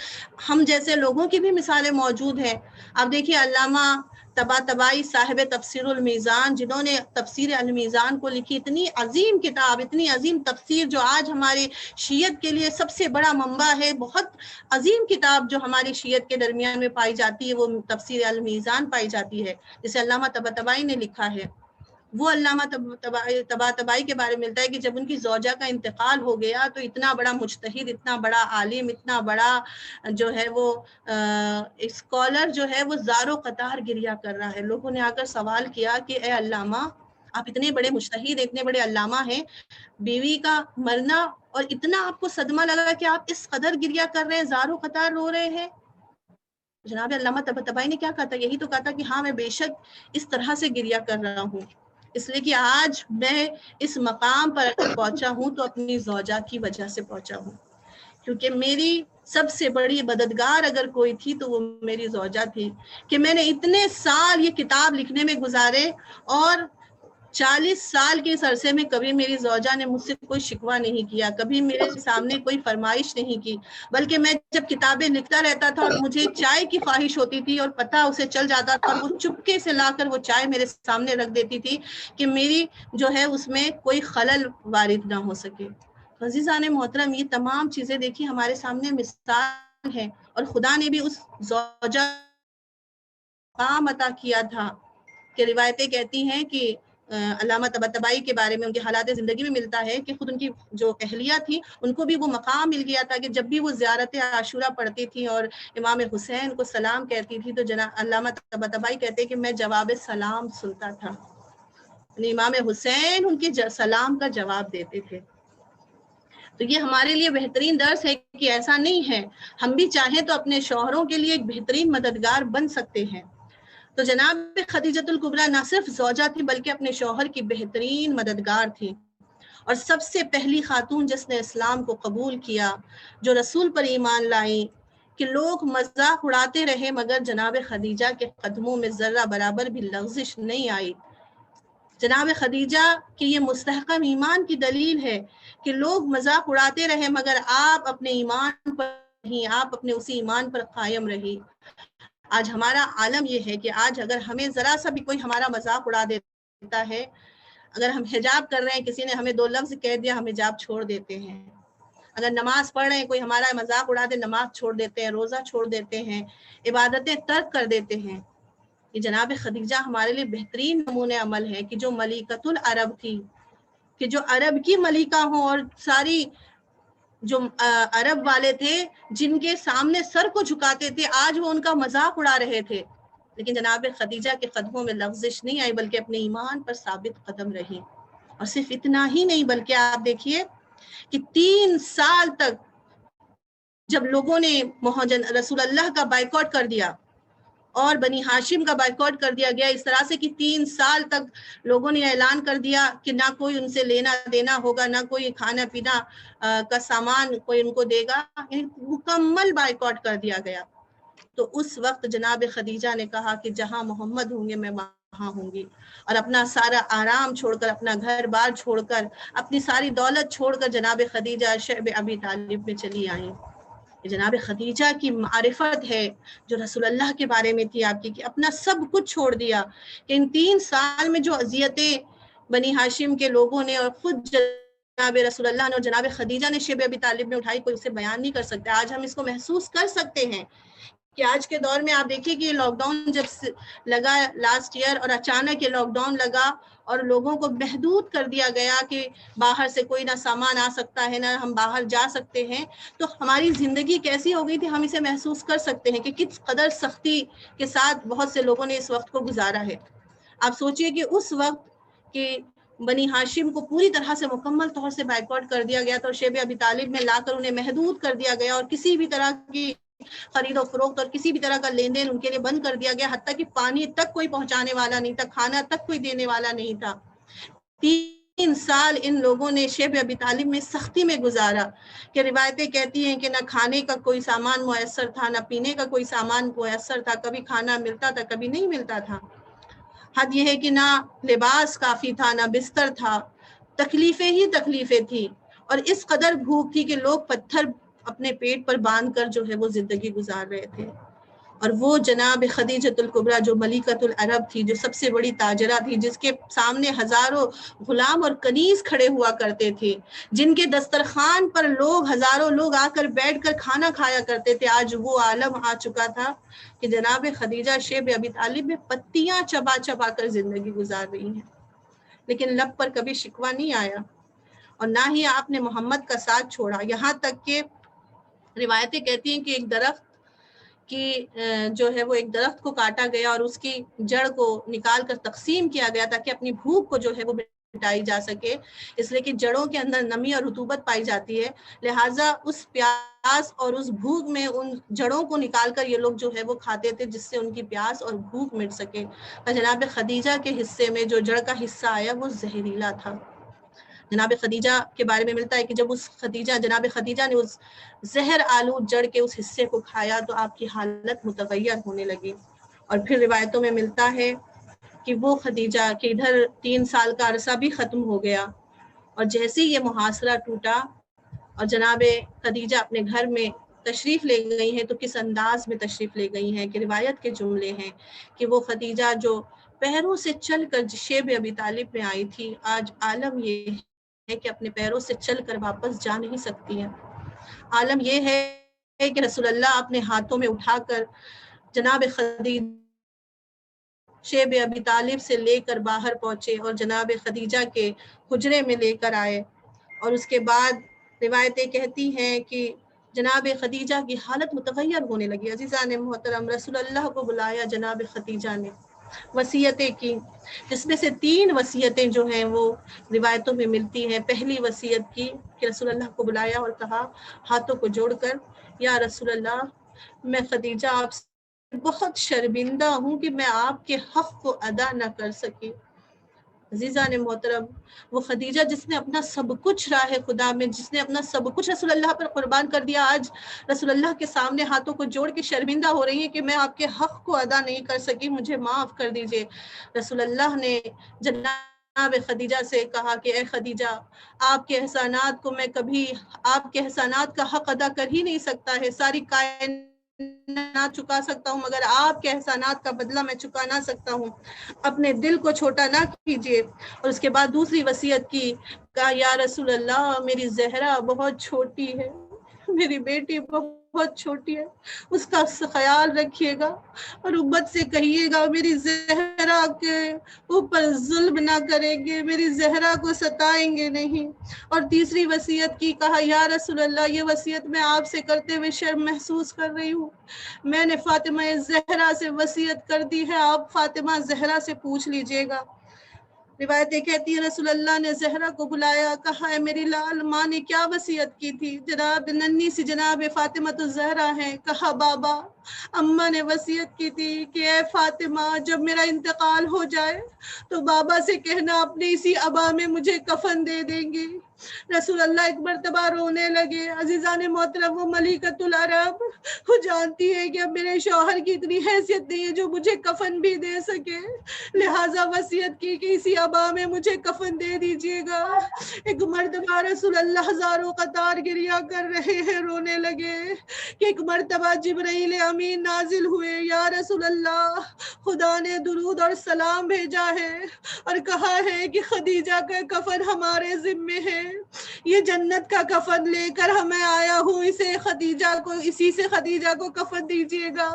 ہم جیسے لوگوں کی بھی مثالیں موجود ہیں. آپ دیکھیے علامہ طباطبائی صاحب تفسیر المیزان، جنہوں نے تفسیر المیزان کو لکھی، اتنی عظیم کتاب، اتنی عظیم تفسیر جو آج ہمارے شیعت کے لیے سب سے بڑا منبع ہے. بہت عظیم کتاب جو ہماری شیعت کے درمیان میں پائی جاتی ہے وہ تفسیر المیزان پائی جاتی ہے، جسے علامہ طباطبائی نے لکھا ہے. وہ علامہ طباطبائی کے بارے میں ملتا ہے کہ جب ان کی زوجہ کا انتقال ہو گیا تو اتنا بڑا مجتہد، اتنا بڑا عالم، اتنا بڑا جو ہے وہ اسکالر جو ہے وہ زارو قطار گریا کر رہا ہے. لوگوں نے آ کر سوال کیا کہ اے علامہ، آپ اتنے بڑے مجتہد، اتنے بڑے علامہ ہیں، بیوی کا مرنا اور اتنا آپ کو صدمہ لگا کہ آپ اس قدر گریا کر رہے ہیں، زارو قطار رو رہے ہیں. جناب علامہ طباطبائی نے کیا کہا تھا؟ یہی تو کہا تھا کہ ہاں میں بے شک اس طرح سے گریا کر رہا ہوں، اس لیے کہ آج میں اس مقام پر پہنچا ہوں تو اپنی زوجہ کی وجہ سے پہنچا ہوں، کیونکہ میری سب سے بڑی مددگار اگر کوئی تھی تو وہ میری زوجہ تھی. کہ میں نے اتنے سال یہ کتاب لکھنے میں گزارے اور 40 سال کے اس عرصے میں کبھی میری زوجہ نے مجھ سے کوئی شکوہ نہیں کیا، کبھی میرے سامنے کوئی فرمائش نہیں کی، بلکہ میں جب کتابیں لکھتا رہتا تھا اور مجھے چائے کی خواہش ہوتی تھی اور پتہ اسے چل جاتا تھا اور وہ چپکے سے لا کر وہ چائے میرے سامنے رکھ دیتی تھی کہ میری جو ہے اس میں کوئی خلل وارد نہ ہو سکے. عزیزان محترم، یہ تمام چیزیں دیکھیے ہمارے سامنے مثال ہے، اور خدا نے بھی اس زوجہ مقام عطا کیا تھا کہ روایتیں کہتی ہیں کہ علامہ طباطبائی کے بارے میں ان کے حالات زندگی میں ملتا ہے کہ خود ان کی جو اہلیہ تھی ان کو بھی وہ مقام مل گیا تھا کہ جب بھی وہ زیارت عاشورہ پڑھتی تھی اور امام حسین کو سلام کہتی تھی تو علامہ طباطبائی کہتے کہ میں جواب سلام سنتا تھا، یعنی امام حسین ان کے سلام کا جواب دیتے تھے. تو یہ ہمارے لیے بہترین درس ہے کہ ایسا نہیں ہے، ہم بھی چاہیں تو اپنے شوہروں کے لیے ایک بہترین مددگار بن سکتے ہیں. تو جناب خدیجۃ الکبریٰ نہ صرف زوجہ تھی بلکہ اپنے شوہر کی بہترین مددگار تھی، اور سب سے پہلی خاتون جس نے اسلام کو قبول کیا، جو رسول پر ایمان لائی. کہ لوگ مذاق اڑاتے رہے مگر جناب خدیجہ کے قدموں میں ذرہ برابر بھی لغزش نہیں آئی. جناب خدیجہ کی یہ مستحکم ایمان کی دلیل ہے کہ لوگ مذاق اڑاتے رہے مگر آپ اپنے ایمان پر نہیں، آپ اپنے اسی ایمان پر قائم رہی. آج ہمارا عالم یہ ہے کہ آج اگر ہمیں ذرا سا بھی کوئی ہمارا مذاق اڑا دیتا ہے، اگر ہم حجاب کر رہے ہیں، کسی نے ہمیں 2 لفظ کہہ دیا، ہم حجاب چھوڑ دیتے ہیں. اگر نماز پڑھ رہے ہیں، کوئی ہمارا مذاق اڑا دے، نماز چھوڑ دیتے ہیں، روزہ چھوڑ دیتے ہیں، عبادتیں ترک کر دیتے ہیں. یہ جناب خدیجہ ہمارے لیے بہترین نمونہ عمل ہے کہ جو ملکۃ العرب تھی، کہ جو عرب کی ملکہ ہوں، اور ساری جو عرب والے تھے جن کے سامنے سر کو جھکاتے تھے آج وہ ان کا مذاق اڑا رہے تھے، لیکن جناب خدیجہ کے قدموں میں لغزش نہیں آئی بلکہ اپنے ایمان پر ثابت قدم رہی. اور صرف اتنا ہی نہیں بلکہ آپ دیکھیے کہ 3 سال تک جب لوگوں نے رسول اللہ کا بائیکاٹ کر دیا اور بنی ہاشم کا بائیکاٹ کر دیا گیا، اس طرح سے کہ 3 سال تک لوگوں نے اعلان کر دیا کہ نہ کوئی ان سے لینا دینا ہوگا، نہ کوئی کھانا پینا کا سامان کوئی ان کو دے گا، مکمل بائیکاٹ کر دیا گیا. تو اس وقت جناب خدیجہ نے کہا کہ جہاں محمد ہوں گے میں وہاں ہوں گی، اور اپنا سارا آرام چھوڑ کر، اپنا گھر بار چھوڑ کر، اپنی ساری دولت چھوڑ کر جناب خدیجہ شعب ابی طالب میں چلی آئیں. جناب خدیجہ کی معرفت ہے جو رسول اللہ کے بارے میں تھی آپ کی، کہ اپنا سب کچھ چھوڑ دیا، کہ ان 3 سال میں جو اذیتیں بنی ہاشم کے لوگوں نے اور خود جناب رسول اللہ نے اور جناب خدیجہ نے شیب ابی طالب میں اٹھائی، کوئی اسے بیان نہیں کر سکتا. آج ہم اس کو محسوس کر سکتے ہیں کہ آج کے دور میں آپ دیکھیے کہ لاک ڈاؤن جب لگا لاسٹ ایئر، اور اچانک یہ لاک ڈاؤن لگا اور لوگوں کو محدود کر دیا گیا کہ باہر سے کوئی نہ سامان آ سکتا ہے، نہ ہم باہر جا سکتے ہیں، تو ہماری زندگی کیسی ہو گئی تھی ہم اسے محسوس کر سکتے ہیں کہ کس قدر سختی کے ساتھ بہت سے لوگوں نے اس وقت کو گزارا ہے. آپ سوچئے کہ اس وقت کہ بنی ہاشم کو پوری طرح سے مکمل طور سے بائیکاٹ کر دیا گیا تھا اور شیب ابی طالب میں لا کر انہیں محدود کر دیا گیا، اور کسی بھی طرح کی خرید و فروخت اور کسی بھی طرح کا لین دین ان کے لیے بند کر دیا گیا، حتیٰ کہ پانی تک کوئی پہنچانے والا نہیں تھا، کھانا تک کوئی دینے والا نہیں تھا. 3 سال ان لوگوں نے شیب ابی طالب میں سختی میں گزارا، کہ روایتیں کہتی ہیں کہ نہ کھانے کا کوئی سامان میسر تھا، نہ پینے کا کوئی سامان میسر تھا، کبھی کھانا ملتا تھا کبھی نہیں ملتا تھا. حد یہ ہے کہ نہ لباس کافی تھا، نہ بستر تھا، تکلیفیں ہی تکلیفیں تھی، اور اس قدر بھوک تھی کہ لوگ پتھر اپنے پیٹ پر باندھ کر جو ہے وہ زندگی گزار رہے تھے. اور وہ جناب خدیجۃ الکبریٰ جو ملکۃ العرب تھی، جو سب سے بڑی تاجرہ تھی، جس کے سامنے ہزاروں غلام اور کنیز کھڑے ہوا کرتے تھے، جن کے دسترخوان پر ہزاروں لوگ آ کر بیٹھ کر کھانا کھایا کرتے تھے، آج وہ عالم آ چکا تھا کہ جناب خدیجہ شیب ابی طالب میں پتیاں چبا چبا کر زندگی گزار رہی ہیں، لیکن لب پر کبھی شکوہ نہیں آیا، اور نہ ہی آپ نے محمد کا ساتھ چھوڑا. یہاں تک کہ روایتیں کہتی ہیں کہ ایک درخت کی جو ہے وہ ایک درخت کو کاٹا گیا اور اس کی جڑ کو نکال کر تقسیم کیا گیا تاکہ اپنی بھوک کو جو ہے وہ مٹائی جا سکے، اس لیے کہ جڑوں کے اندر نمی اور رطوبت پائی جاتی ہے، لہٰذا اس پیاس اور اس بھوک میں ان جڑوں کو نکال کر یہ لوگ جو ہے وہ کھاتے تھے، جس سے ان کی پیاس اور بھوک مٹ سکے. اور جناب خدیجہ کے حصے میں جو جڑ کا حصہ آیا وہ زہریلا تھا. جناب خدیجہ کے بارے میں ملتا ہے کہ جب جناب خدیجہ نے اس زہر آلود جڑ کے اس حصے کو کھایا تو آپ کی حالت متغیر ہونے لگی. اور پھر روایتوں میں ملتا ہے کہ وہ خدیجہ کہ ادھر 3 سال کا عرصہ بھی ختم ہو گیا، اور جیسے یہ محاصرہ ٹوٹا اور جناب خدیجہ اپنے گھر میں تشریف لے گئی ہیں تو کس انداز میں تشریف لے گئی ہیں کہ روایت کے جملے ہیں کہ وہ خدیجہ جو پیروں سے چل کر شیب ابی طالب میں آئی تھی، آج عالم یہ ہے کہ اپنے پیروں سے چل کر واپس جا نہیں سکتی ہیں. عالم یہ ہے کہ رسول اللہ اپنے ہاتھوں میں اٹھا کر جناب خدیجہ شیب ابی طالب سے لے کر باہر پہنچے اور جناب خدیجہ کے حجرے میں لے کر آئے. اور اس کے بعد روایتیں کہتی ہیں کہ جناب خدیجہ کی حالت متغیر ہونے لگی. عزیزان محترم، رسول اللہ کو بلایا جناب خدیجہ نے، وصیتیں کی، جس میں سے 3 وصیتیں جو ہیں وہ روایتوں میں ملتی ہیں. پہلی وصیت کی کہ رسول اللہ کو بلایا اور کہا ہاتھوں کو جوڑ کر، یا رسول اللہ، میں خدیجہ آپ سے بہت شرمندہ ہوں کہ میں آپ کے حق کو ادا نہ کر سکی. عزیزان محترم، وہ خدیجہ جس نے اپنا سب کچھ راہ خدا میں، جس نے اپنا سب کچھ رسول اللہ پر قربان کر دیا، آج رسول اللہ کے سامنے ہاتھوں کو جوڑ کے شرمندہ ہو رہی ہے کہ میں آپ کے حق کو ادا نہیں کر سکی، مجھے معاف کر دیجئے. رسول اللہ نے جناب خدیجہ سے کہا کہ اے خدیجہ، آپ کے احسانات کو میں کبھی آپ کے احسانات کا حق ادا کر ہی نہیں سکتا ہے، ساری کائنات نہ چکا سکتا ہوں مگر آپ کے احسانات کا بدلہ میں چکا نہ سکتا ہوں، اپنے دل کو چھوٹا نہ کیجیے. اور اس کے بعد دوسری وصیت کی، کہا یا رسول اللہ، میری زہرا بہت چھوٹی ہے، میری بیٹی بہت چھوٹی ہے، اس کا خیال رکھیے گا اور امت سے کہیے گا میری زہرا کے اوپر ظلم نہ کریں گے، میری زہرا کو ستائیں گے نہیں. اور تیسری وصیت کی، کہا یا رسول اللہ، یہ وصیت میں آپ سے کرتے ہوئے شرم محسوس کر رہی ہوں، میں نے فاطمہ زہرا سے وصیت کر دی ہے، آپ فاطمہ زہرا سے پوچھ لیجئے گا. روایتیں کہتی ہیں رسول اللہ نے زہرا کو بلایا، کہا ہے میری لال، ماں نے کیا وصیت کی تھی؟ جناب ننھی سی جناب فاطمہ الزہرا ہیں، کہا بابا اماں نے وصیت کی تھی کہ اے فاطمہ جب میرا انتقال ہو جائے تو بابا سے کہنا اپنے اسی عبا میں مجھے کفن دے دیں گے۔ رسول اللہ ایک مرتبہ رونے لگے۔ عزیزان محترم، وہ ملکۃ العرب، وہ جانتی ہے کہ اب میرے شوہر کی اتنی حیثیت نہیں ہے جو مجھے کفن بھی دے سکے، لہٰذا وصیت کی کہ اسی عبا میں مجھے کفن دے دیجیے گا۔ ایک مرتبہ رسول اللہ ہزاروں قطار گریا کر رہے ہیں، رونے لگے کہ ایک مرتبہ جبرائیل امین نازل ہوئے، یا رسول اللہ خدا نے درود اور سلام بھیجا ہے اور کہا ہے کہ خدیجہ کا کفن ہمارے ذمے ہے، یہ جنت کا کفن لے کر ہمیں آیا ہوں، اسی سے خدیجہ کو کفن دیجیے گا۔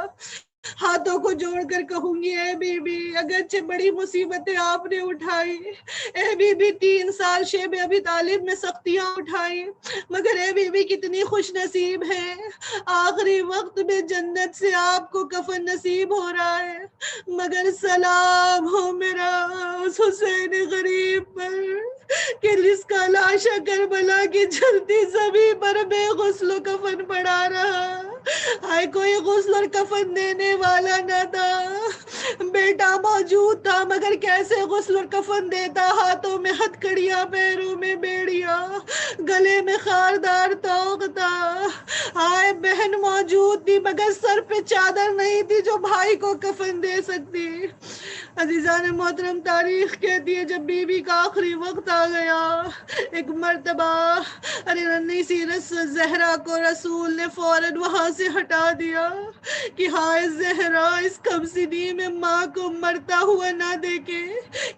ہاتھوں کو جوڑ کر کہوں گی اے بی بی اگرچہ بڑی مصیبتیں آپ نے اٹھائی، اے بی بی 3 سال شیب ابی طالب میں سختیاں اٹھائی، مگر اے بی بی کتنی خوش نصیب ہے، آخری وقت میں جنت سے آپ کو کفن نصیب ہو رہا ہے، مگر سلام ہو میرا اس حسین غریب پر کہ جس کا لاشا کربلا کی جلتی زمین پر بے غسل و کفن پڑا رہا، ہائے کوئی غسل اور کفن دینے والا نہ تھا، بیٹا موجود تھا مگر کیسے غسل اور کفن دیتا، ہاتھوں میں ہتھکڑیاں، پیروں میں بیڑیاں، گلے میں خاردار توق تھا، ہائے بہن موجود تھی مگر سر پہ چادر نہیں تھی جو بھائی کو کفن دے سکتی۔ عزیزان محترم، تاریخ کہتی ہے جب بی بی کا آخری وقت آ گیا، ایک مرتبہ ننھی سی زہرا کو رسول نے فوراً وہاں سے ہٹا دیا کہ ہائے زہرا اس کم سنی میں ماں کو مرتا ہوا نہ دیکھے،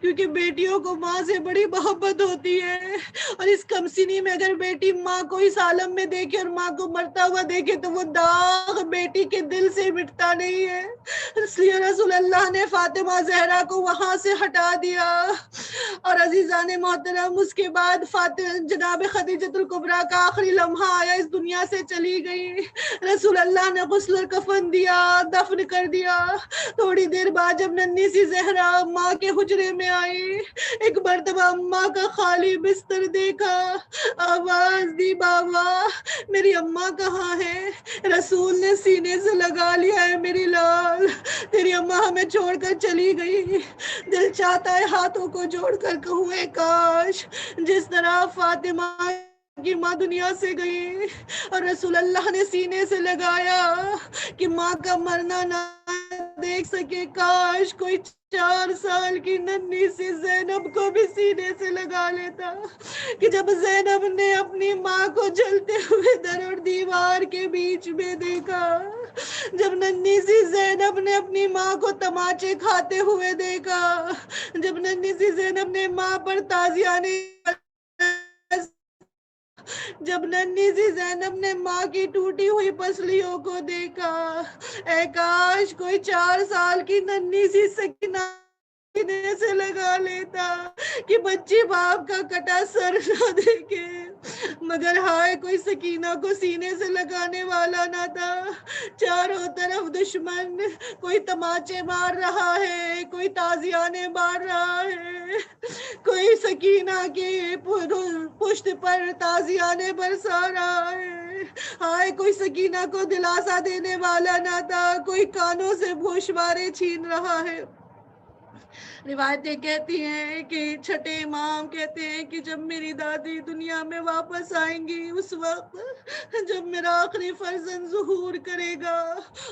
کیونکہ بیٹیوں کو ماں سے بڑی محبت ہوتی ہے، اور اس کم سنی میں اگر بیٹی ماں کو اس عالم میں دیکھے اور ماں کو مرتا ہوا دیکھے تو وہ داغ بیٹی کے دل سے مٹتا نہیں ہے، اس لیے رسول اللہ نے فاطمہ زہرا کو وہاں سے ہٹا دیا۔ اور عزیزان محترم، اس کے بعد جناب خدیجۃ الکبریٰ کا آخری لمحہ آیا، اس دنیا سے چلی گئی، رسول اللہ نے غسل اور کفن دیا، دفن کر دیا۔ تھوڑی دیر بعد جب ننھی سی زہرا ماں کے حجرے میں آئی، ایک مرتبہ اماں کا خالی بستر دیکھا، آواز دی بابا میری اماں کہاں ہے؟ رسول نے سینے سے لگا لیا ہے میری لال، تیری اماں ہمیں چھوڑ کر چلی گئی، دل چاہتا ہے ہاتھوں کو جوڑ کر کہوں اے کاش جس طرح فاطمہ کی ماں دنیا سے گئی اور رسول اللہ نے سینے سے لگایا کہ ماں کا مرنا نہ دیکھ سکے، کاش کوئی 4 سال کی ننھی سی زینب کو بھی سینے سے لگا لیتا کہ جب زینب نے اپنی ماں کو جلتے ہوئے در اور دیوار کے بیچ میں دیکھا، جب ننھی سی زینب نے اپنی ماں کو تماچے کھاتے ہوئے دیکھا، جب ننھی سی زینب نے ماں پر تازیانے، جب ننھی سی زینب نے ماں کی ٹوٹی ہوئی پسلیوں کو دیکھا، اے کاش کوئی 4 سال کی ننھی سی سکینہ سینے سے لگا لیتا کہ بچی باپ کا کٹا سر نہ دیکھے، مگر ہائے کوئی سکینہ کو سینے سے لگانے والا نہ تھا، چاروں طرف دشمن، کوئی تماچے مار رہا ہے، کوئی تازیانے مار رہا ہے، کوئی سکینہ کے پشت پر تازیانے برسا رہا ہے، ہائے کوئی سکینہ کو دلاسا دینے والا نہ تھا، کوئی کانوں سے گوشوارے چھین رہا ہے۔ روایتیں کہتی ہیں کہ چھٹے امام کہتے ہیں کہ جب میری دادی دنیا میں واپس آئیں گی، اس وقت جب میرا آخری فرزند ظہور کرے گا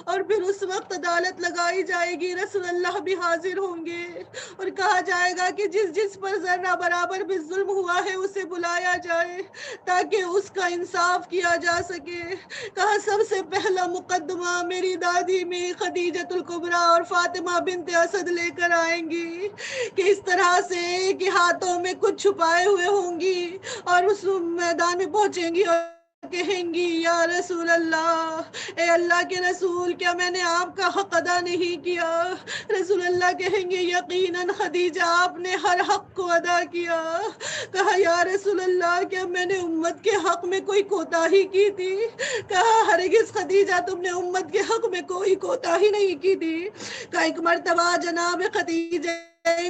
اور پھر اس وقت عدالت لگائی جائے گی، رسول اللہ بھی حاضر ہوں گے اور کہا جائے گا کہ جس جس پر ذرہ برابر بھی ظلم ہوا ہے اسے بلایا جائے تاکہ اس کا انصاف کیا جا سکے۔ کہا سب سے پہلا مقدمہ میری دادی میں خدیجۃ الکبریٰ اور فاطمہ بنت اسد لے کر آئیں گی کہ اس طرح سے کہ ہاتھوں میں کچھ چھپائے ہوئے ہوں گی اور اس میدان میں پہنچیں گی اور کہیں گی یا رسول اللہ، اے اللہ کے رسول کیا میں نے آپ کا حق ادا نہیں کیا؟ رسول اللہ کہیں گے یقیناً خدیجہ آپ نے ہر حق کو ادا کیا۔ کہا یا رسول اللہ کیا میں نے امت کے حق میں کوئی کوتاہی کی تھی؟ کہا ہرگز خدیجہ تم نے امت کے حق میں کوئی کوتاہی نہیں کی تھی۔ کہا ایک مرتبہ جناب خدیجہ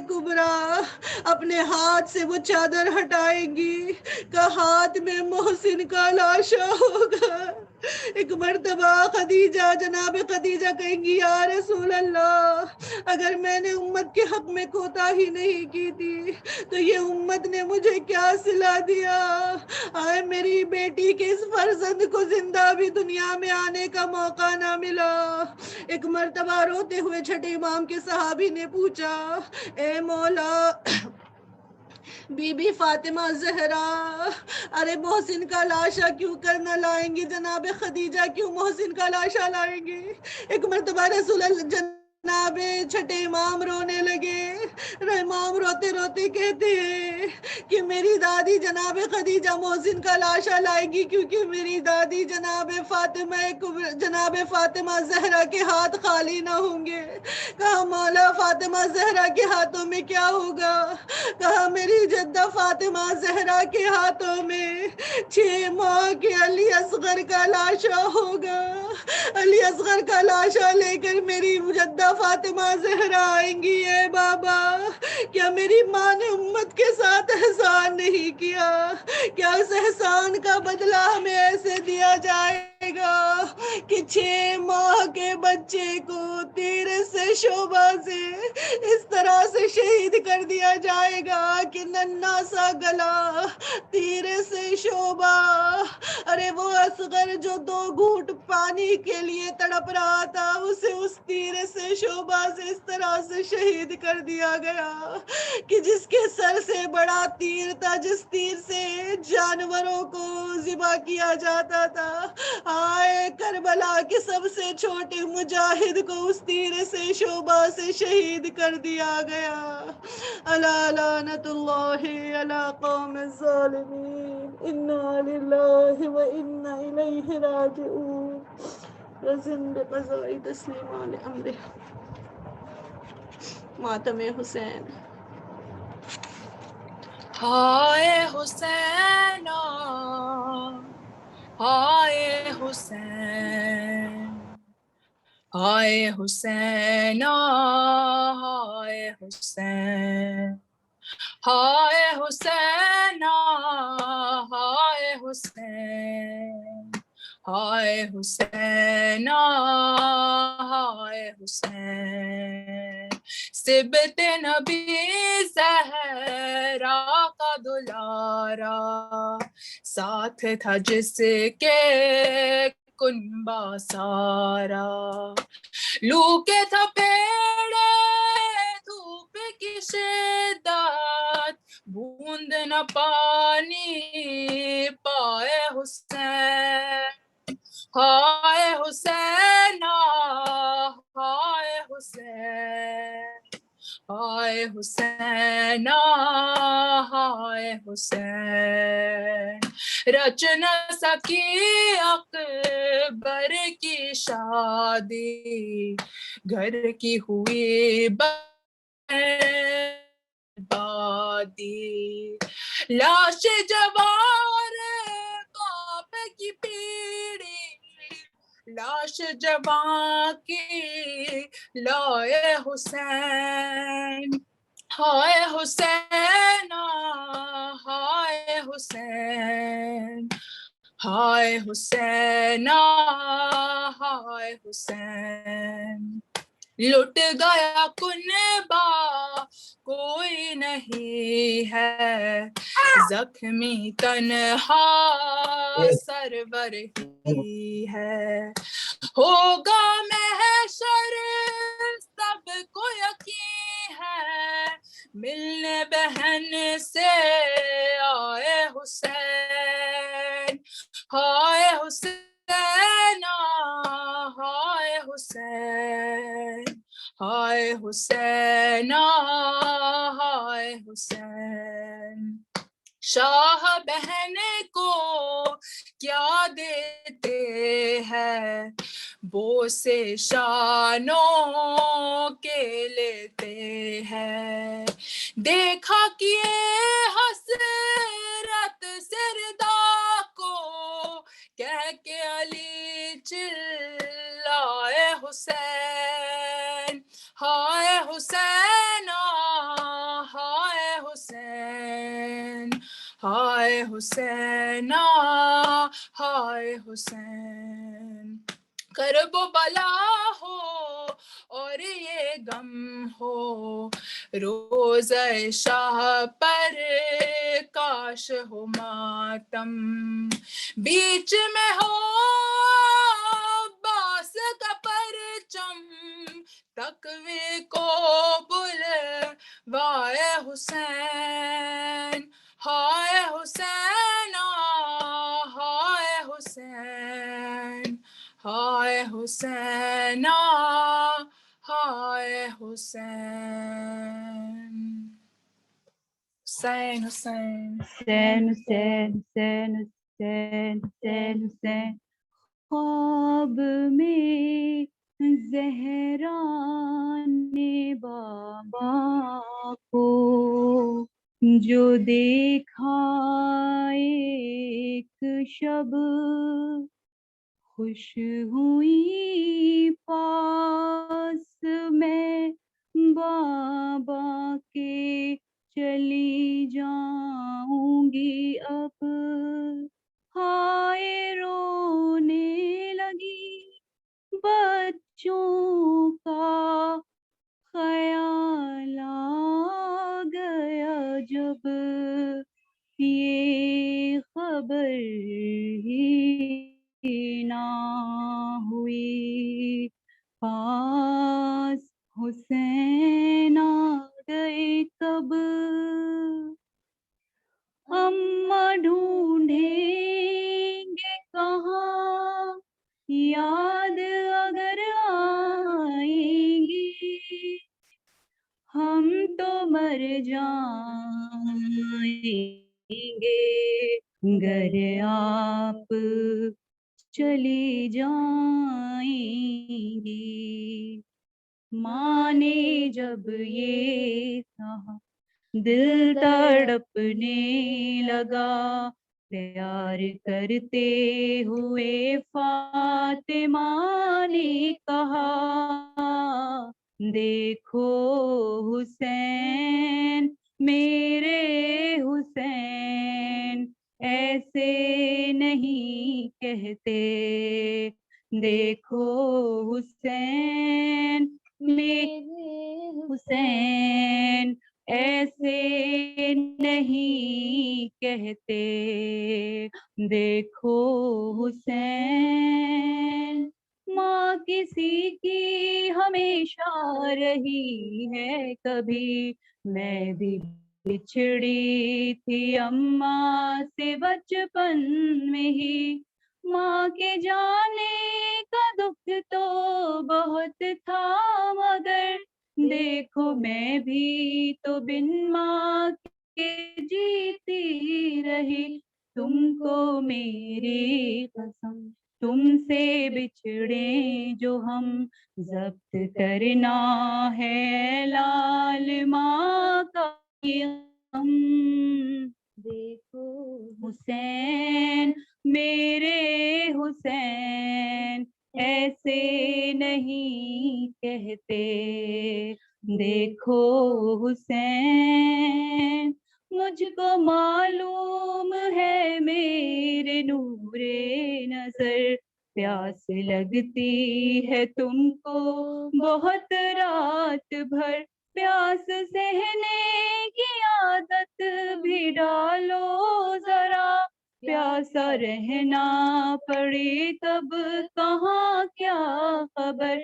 کبرا اپنے ہاتھ سے وہ چادر ہٹائیں گی کہ ہاتھ میں محسن کا لاشا ہوگا. ایک مرتبہ خدیجہ جناب خدیجہ کہیں گی یا رسول اللہ اگر میں نے امت کے حق میں کوتاہی نہیں کی تھی تو یہ امت نے مجھے کیا صلہ دیا. آئے میری بیٹی کے اس فرزند کو زندہ بھی دنیا میں آنے کا موقع نہ ملا. ایک مرتبہ روتے ہوئے چھٹے امام کے صحابی نے پوچھا اے مولا بی بی فاطمہ زہرا ارے محسن کا لاشا کیوں کر نہ لائیں گی؟ جناب خدیجہ کیوں محسن کا لاشا لائیں گی؟ ایک مرتبہ رسول اللہ جناب چھٹے امام رونے لگے. امام روتے روتے کہتے ہیں کہ میری دادی جناب خدیجہ محسن کا لاشا لائے گی کیونکہ میری دادی جناب فاطمہ زہرا کے ہاتھ خالی نہ ہوں گے. کہا مولا فاطمہ زہرا کے ہاتھوں میں کیا ہوگا؟ کہا میری جدہ فاطمہ زہرا کے ہاتھوں میں 6 ماہ کے علی اصغر کا لاشا ہوگا. علی اصغر کا لاشا لے کر میری جدہ فاطمہ زہرا آئیں گی. اے بابا کیا میری ماں نے امت کے ساتھ احسان نہیں کیا؟ کیا اس احسان کا بدلہ ہمیں ایسے دیا جائے گا کہ 6 ماہ کے بچے کو تیر سے شعبہ سے اس طرح سے شہید کر دیا جائے گا کہ ننھا سا گلا تیر سے شعبہ. ارے وہ اصغر جو 2 گھونٹ پانی کے لیے تڑپ رہا تھا اسے اس تیر سے شعبہ سے اس طرح سے شہید کر دیا گیا کہ جس کے سر سے بڑا تیر تھا جس تیر سے جانوروں کو ذبح کیا جاتا تھا. آئے کربلا کے سب سے چھوٹے مجاہد کو اس تیر سے شعبہ سے شہید کر دیا گیا. الا لعنت اللہ علی قوم الظالمین انا للہ و انا الیہ راجعون. رزم بقضاء تسلیمان امرہ. ماتم حسین. ہائے حسین ہائے حسین ہائے حسین ہائے حسین ہائے حسین ہائے حسین ہائے حسین ہائے حسین سبت نبی زہرا کا دلارا ساتھ تھا جس کے کنبا سارا لو کے تھا پیڑے دھوپ کی شدت بوند نہ پانی پائے حسین ہائے حسین ہائے حسین ہائے حسین ہائے حسین رچ نہ سکی اکبر کی شادی گھر کی ہوئی بادی لاش جوار باپ کی پیڑی لاش جوان کی لائے حسین ہائے حسین ہائے حسین ہائے حسین ہائے حسین لٹ گیا کنبا کوئی نہیں ہے زخمی تنہا سرور ہی ہے ہوگا محشر سب کو یقین ہے ملنے بہن سے آئے حسین ہائے حسین ہائے حسین ہائے حسین ہائے حسین شاہ بہن کو کیا دیتے ہیں بوسے شانوں کے لیتے ہیں دیکھا کیے حسرت سردا کو کہہ کے علی چلائے حسین ہائے حسین ہائے حسینا ہائے حسین، کرب و بلا ہو اور یہ غم ہو، روزہ شاہ پر کاش ہو ماتم، بیچ میں ہو عباس کا پرچم، تقوی کو بلوائے حسین، ہائے حسین ہائے حسین، ہائے حسین ہائے حسین، حسین حسین حسین حسین حسین حسین حسین حسین، خواب میں زہرا نے بابا کو جو دیکھا ایک شب، خوش ہوئی پاس میں بابا کے، چلی جاؤں گی اب، ہائے رونے لگی بچوں کا خیال آ گیا جب، یہ خبر ہی نہ ہوئی، پاس حسین آ گئے کب، اماں ڈھونڈیں گے کہاں یاد اگر آئیں گی، ہم تو مر جائیں گے گر آپ چلی جائیں گی، ماں نے جب یہ کہا دل تڑپنے لگا، پیار کرتے ہوئے فاطمہ نے کہا، دیکھو حسین میرے حسین، ایسے نہیں کہتے، دیکھو حسین میرے حسین، ایسے نہیں کہتے، دیکھو حسین، ماں کسی کی ہمیشہ رہی ہے، کبھی میں بھی بچھڑی تھی اماں سے بچپن میں ہی، ماں کے جانے کا دکھ تو بہت تھا، مگر دیکھو میں بھی تو بن ماں کے جیتی رہی، تم کو میری قسم تم سے بچھڑے جو ہم، ضبط کرنا ہے لال ماں کا یہ غم، دیکھو حسین میرے حسین، ایسے نہیں کہتے، دیکھو حسین، مجھ کو معلوم ہے میرے نور نظر، پیاس لگتی ہے تم کو بہت رات بھر، پیاس سہنے کی عادت بھی ڈالو ذرا، پیاسا رہنا پڑے تب کہاں کیا خبر،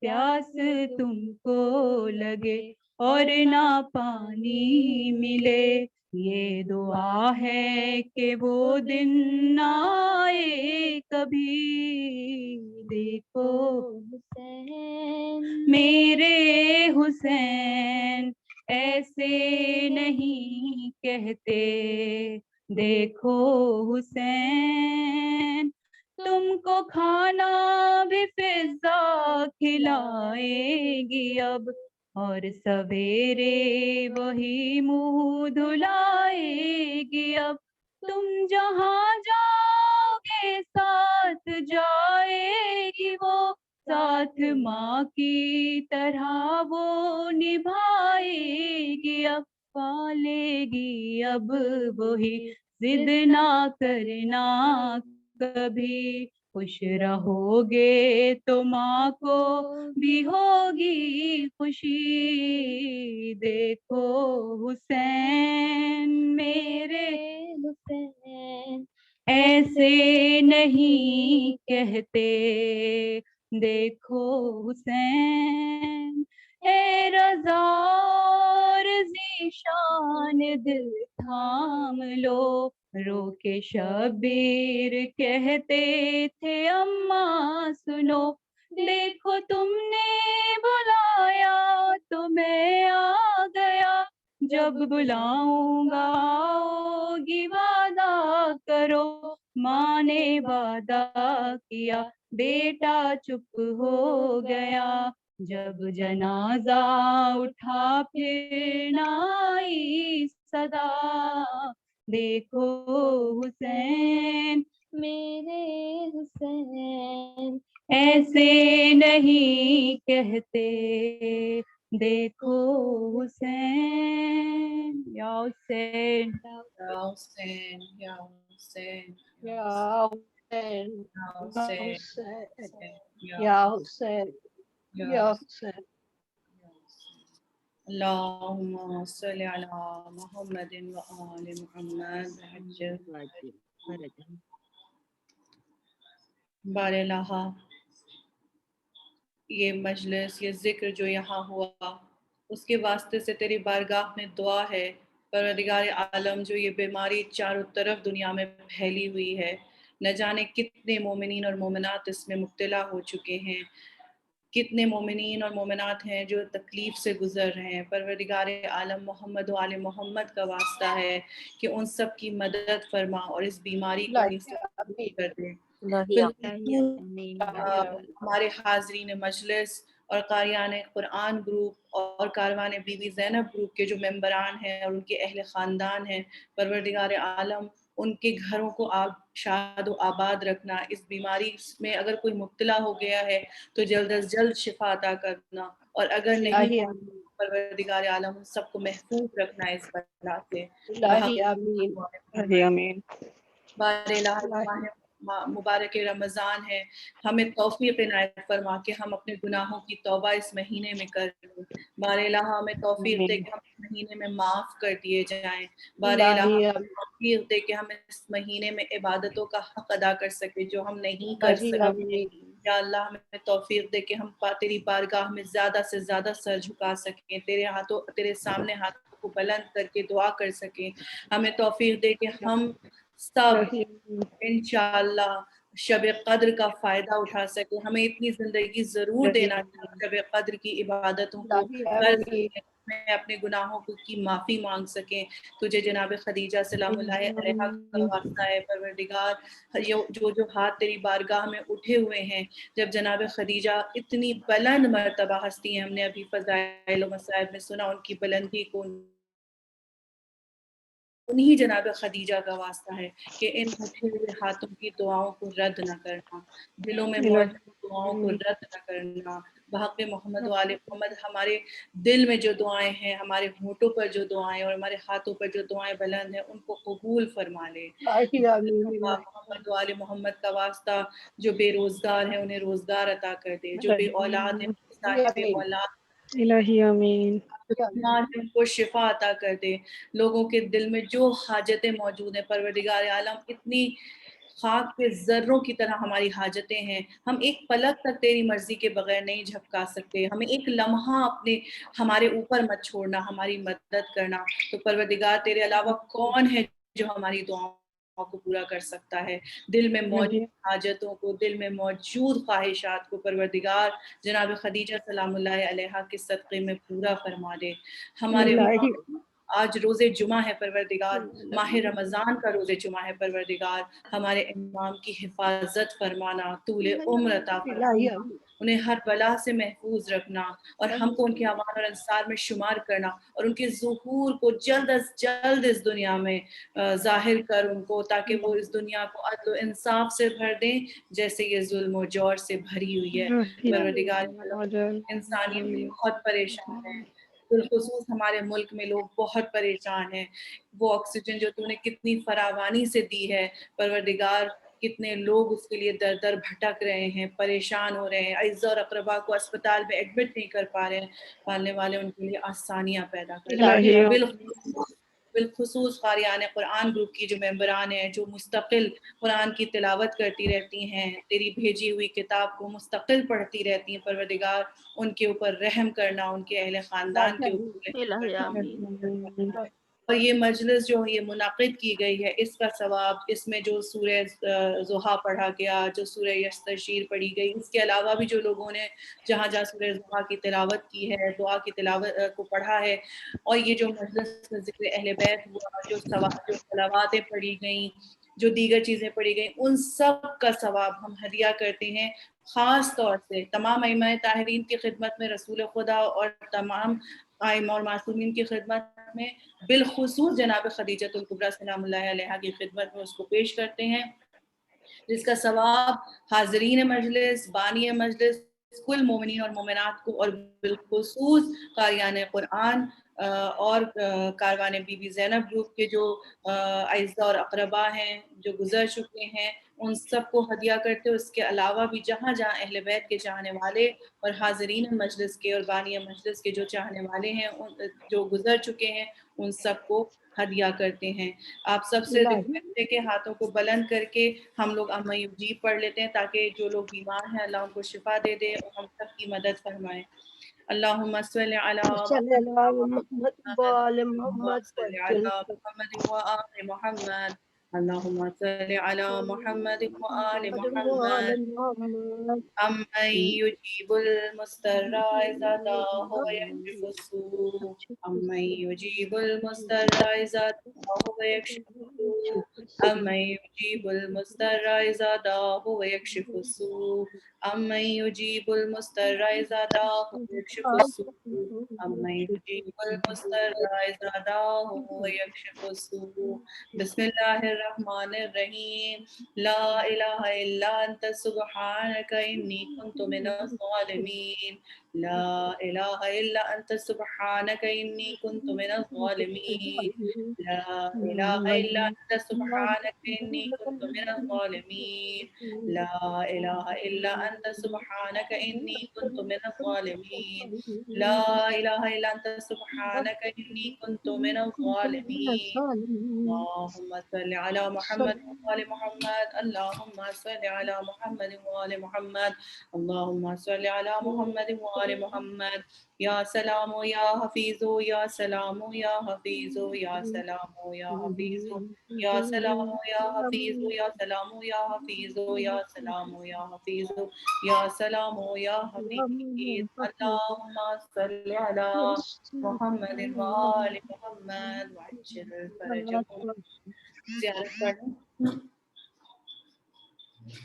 پیاس تم کو لگے اور نہ پانی ملے، یہ دعا ہے کہ وہ دن نہ آئے کبھی، دیکھو حسین میرے حسین، ایسے نہیں کہتے، دیکھو حسین، تم کو کھانا بھی فضا کھلائے گی اب، اور سویرے وہی منہ دھلائے گی اب، تم جہاں جاؤ گے ساتھ جائے گی وہ، ساتھ ماں کی طرح وہ نبھائے گی اب، پالے گی اب وہی ضد نہ کرنا کبھی، خوش رہو گے تو ماں کو بھی ہوگی خوشی، دیکھو حسین میرے حسین ایسے نہیں کہتے، دیکھو حسین اے رضا اور ذیشان دل تھام لو، رو کے شبیر کہتے تھے اماں سنو، دیکھو تم نے بلایا تو میں آ گیا، جب بلاؤں گا آؤ گی وعدہ کرو، ماں نے وعدہ کیا بیٹا چپ ہو گیا، جب جنازہ اٹھا پھر نہ آئی صدا، دیکھو حسین میرے حسین ایسے نہیں کہتے، دیکھو حسین یا حسین یا حسین یا حسین یا حسین یا یا حسین حسین یا حسین. اللہم صلی علی محمد و آل محمد عجل بار الہا، یہ مجلس، یہ ذکر جو یہاں ہوا، اس کے واسطے سے تیری بارگاہ میں دعا ہے پروردگار عالم، جو یہ بیماری چاروں طرف دنیا میں پھیلی ہوئی ہے، نہ جانے کتنے مومنین اور مومنات اس میں مبتلا ہو چکے ہیں، کتنے مومنین اور مومنات ہیں جو تکلیف سے گزر رہے ہیں، پروردگار عالم محمد و آل محمد کا واسطہ ہے کہ ان سب کی مدد فرما اور اس بیماری کو کہیں سے دور کر دے۔ ہمارے حاضرین مجلس اور قاریان قرآن گروپ اور کاروان بی بی زینب گروپ کے جو ممبران ہیں اور ان کے اہل خاندان ہیں، پروردگار عالم ان کے گھروں کو آپ شاد و آباد رکھنا، اس بیماری میں اگر کوئی مبتلا ہو گیا ہے تو جلد از جلد شفا عطا کرنا، اور اگر نہیں پروردگار عالم سب کو محفوظ رکھنا اس بلا سے۔ آمین. بار الہ مبارک رمضان ہے، ہمیں توفیق عنایت فرما کہ ہم اپنے گناہوں کی توبہ اس مہینے میں کر لیں، بار الہ ہمیں توفیق دے کہ ہم اس مہینے میں معاف کر دیے جائیں، بار الہ توفیق دے کہ ہم اس مہینے میں عبادتوں کا حق ادا کر سکیں جو ہم نہیں کر سکتے، یا اللہ ہمیں توفیق دے کہ ہم تیری بارگاہ میں زیادہ سے زیادہ سر جھکا سکیں، تیرے سامنے ہاتھوں کو بلند کر کے دعا کر سکیں، ہمیں توفیق دے کہ ہم سب انشاءاللہ شب قدر کا فائدہ اٹھا سکیں، ہمیں اتنی زندگی ضرور دینا شب قدر کی عبادتوں کو کر سکیں، میں اپنے گناہوں کی معافی مانگ سکیں، تجھے جناب خدیجہ سلام اللہ علیہا کا واسطہ ہے پروردگار، جو ہاتھ تیری بارگاہ میں اٹھے ہوئے ہیں، جب جناب خدیجہ اتنی بلند مرتبہ ہستی ہیں، ہم نے ابھی فضائل و مصائب میں سنا ان کی بلندی کو، انہی جناب خدیجہ کا واسطہ ہے کہ ان اٹھے ہوئے ہاتھوں کی دعاؤں کو رد نہ کرنا، دلوں میں موجود دعاؤں کو رد نہ کرنا، بحق محمد و آل محمد ہمارے دل میں جو دعائیں ہیں، ہمارے ہونٹوں پر جو دعائیں اور ہمارے ہاتھوں پر جو دعائیں بلند ہیں ان کو قبول فرما لے، محمد و آل محمد کا واسطہ جو بے روزگار ہیں انہیں روزگار عطا کر دے، جو بے اولاد ہیں صاحب اولاد الہی آمین. بیمار ہیں ان کو شفا عطا کر دے، لوگوں کے دل میں جو حاجتیں موجود ہیں پروردگار عالم اتنی خاک کے ذروں کی طرح ہماری حاجتیں ہیں، ہم ایک پلک تک تیری مرضی کے بغیر نہیں جھپکا سکتے، ہمیں ایک لمحہ ہمارے اوپر مت چھوڑنا، ہماری مدد کرنا، تو پروردگار تیرے علاوہ کون ہے جو ہماری دعاؤں کو پورا کر سکتا ہے، دل میں موجود حاجتوں کو، دل میں موجود خواہشات کو پروردگار جناب خدیجہ سلام اللہ علیہا کے صدقے میں پورا فرما دے، ہمارے آج روز جمعہ ہے پروردگار، ماہ رمضان کا روز جمعہ ہے پروردگار، ہمارے امام کی حفاظت فرمانا، طول عمر عطا فرمانا، انہیں ہر بلا سے محفوظ رکھنا، اور ہم کو ان کے اعوان اور انصار میں شمار کرنا، اور ان کے ظہور کو جلد از جلد اس دنیا میں ظاہر کر ان کو، تاکہ وہ اس دنیا کو عدل و انصاف سے بھر دیں جیسے یہ ظلم و جور سے بھری ہوئی ہے۔ پروردگار انسانیت بہت پریشان ہے، بالخصوص ہمارے ملک میں لوگ بہت پریشان ہیں. وہ آکسیجن جو تو نے کتنی فراوانی سے دی ہے پروردگار، کتنے لوگ اس کے لیے در در بھٹک رہے ہیں، پریشان ہو رہے ہیں، اعزاء اور اقربا کو اسپتال میں ایڈمٹ نہیں کر پا رہے ہیں. پالنے والے ان کے لیے آسانیاں پیدا کر رہے ہیں. بالخصوص قاریان قرآن گروپ کی جو ممبران ہیں، جو مستقل قرآن کی تلاوت کرتی رہتی ہیں، تیری بھیجی ہوئی کتاب کو مستقل پڑھتی رہتی ہیں، پروردگار ان کے اوپر رحم کرنا، ان کے اہل خاندان کے اوپر رحم کرنا. اور یہ مجلس جو یہ منعقد کی گئی ہے، اس کا ثواب، اس میں جو سورہ ضحیٰ پڑھا گیا، جو سورہ یستشیر پڑھی گئی، اس کے علاوہ بھی جو لوگوں نے جہاں جہاں سورہ ضحیٰ کی تلاوت کی ہے، دعا کی تلاوت کو پڑھا ہے، اور یہ جو مجلس میں ذکر اہل بیت ہوا، جو صلواتیں پڑھی گئیں، جو دیگر چیزیں پڑھی گئیں، ان سب کا ثواب ہم ہدیہ کرتے ہیں. خاص طور سے تمام ائمہ طاہرین کی خدمت میں، رسول خدا اور تمام ائمہ اور معصومین کی خدمت میں، بالخصوص جناب خدیجۃ الکبریٰ سلام اللہ علیہا کی خدمت میں اس کو پیش کرتے ہیں، جس کا ثواب حاضرین مجلس، بانی مجلس، کل مومنین اور مومنات کو، اور بالخصوص قاریان قرآن اور کاروان بی بی زینب گروپ کے جو اعزاء اور اقربا ہیں جو گزر چکے ہیں، ان سب کو ہدیہ کرتے. اس کے علاوہ بھی جہاں جہاں اہل بیت کے چاہنے والے اور حاضرین مجلس کے اور بانی مجلس کے جو چاہنے والے ہیں، جو گزر چکے ہیں، ان سب کو ہدیہ کرتے ہیں. آپ سب سے ریکویسٹ ہے کہ ہاتھوں کو بلند کر کے ہم لوگ اما یجیب پڑھ لیتے ہیں، تاکہ جو لوگ بیمار ہیں اللہ ان کو شفا دے دے اور ہم سب کی مدد فرمائے. اللہم صلی علی محمد وآل محمد. اللہم صلی علی محمد وآل محمد. امن یجیب المضطر اذا دعاہ ویکشف السوء. امن یجیب المضطر اذا دعاہ ویکشف السوء. امن یجیب المضطر اذا دعاہ ویکشف السوء. امن یجیب المضطر اذا دعاہ ویکشف السوء. امن یجیب المضطر اذا دعاہ ویکشف السوء. بسم اللہ الرحمن الرحیم. لا الہ الا انت سبحانک انی کنت من الظالمین. لا الہ الا انت سبحانک انی کنت من الظالمین. لا الہ الا انت سبحانک انی کنت من الظالمین. لا الہ الا انت سبحانک انی کنت من الظالمین. لا الہ الا انت سبحانک انی کنت من الظالمین. اللہم صل علی محمد وآل محمد. اللہم صل علی محمد وآل محمد. اللہم صل علی محمد وآل محمد. یا سلام یا حفیظ یا سلام یا حفیظ یا سلام یا حفیظ یا سلام یا حفیظ یا سلام یا حفیظ یا سلام یا حفیظ یا سلام یا حفیظ. اللہم صل علی محمد وآل محمد وعجل فرجهم. زیارت پڑھیں.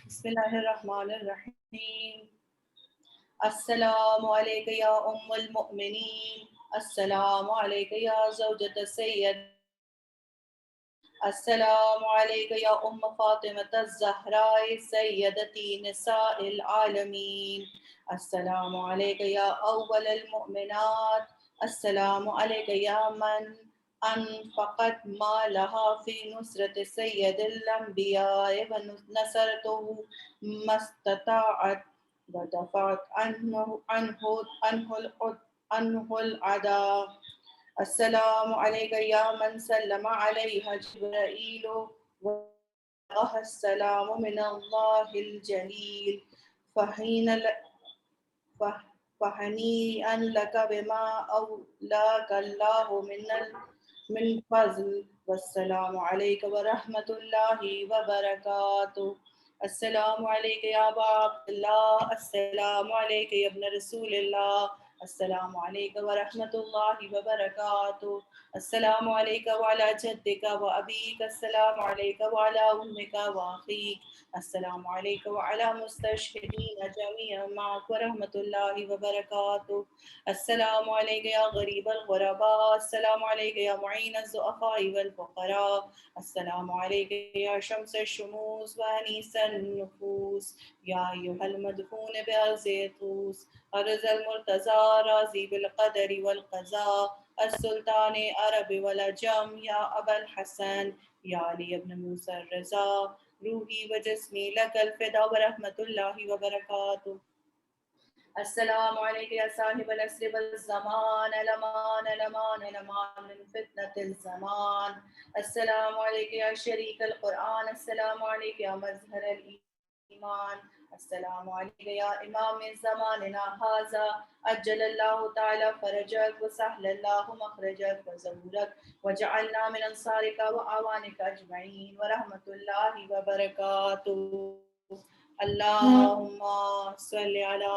بسم اللہ الرحمن الرحیم. السلام علیک یا ام المؤمنین. السلام علیک یا زوجۃ السید. السلام علیک یا ام فاطمۃ الزہراء سیدتی نساء العالمین. السلام علیک یا اول المؤمنات. السلام علیک یا من انفقت مالها فی نصرت سید الانبیاء ونصرته ما استطاعت ودفعت عنه العداء. السلام علیک یا من سلم علیہ جبرائیل السلام من اللہ الجلیل. فہنیئا لک بما اولاک اللہ من فضل. والسلام علیک ورحمۃ اللہ وبرکاتہ. السلام علیک یا ابا عبداللہ. السلام علیک یا ابن رسول اللہ. السلام علیک ورحمۃ اللہ وبرکاتہ. السلام علیک وعلی جدک و ابیک. السلام علیک وعلی امک و اخیک. السلام علیک وعلی مستشہدین جمیعا معک ورحمۃ اللہ وبرکاتہ. السلام علیک یا غریب الغرباء. السلام علیک یا معین الضعفاء والفقراء. السلام علیک یا شمس الشموس وانیس النفوس. یا ایھا المدفون بارض طوس. أرز المرتضى راضي بالقدر والقضاء السلطان عرب والعجم يا أبا الحسن يا علي بن موسى الرضا روحي وجسمي لك الفدا ورحمة الله وبركاته. السلام عليك يا صاحب العصر والزمان الأمان الأمان الأمان من فتنة الزمان. السلام عليك يا شريك القرآن. السلام عليك يا مظهر الإيمان. السلام عليك يا إمام من زماننا هذا أجل الله تعالى فرجك وسهل الله مخرجك وزورك وجعلنا من أنصارك وأعوانك أجمعين ورحمة الله وبركاته. اللهم صل على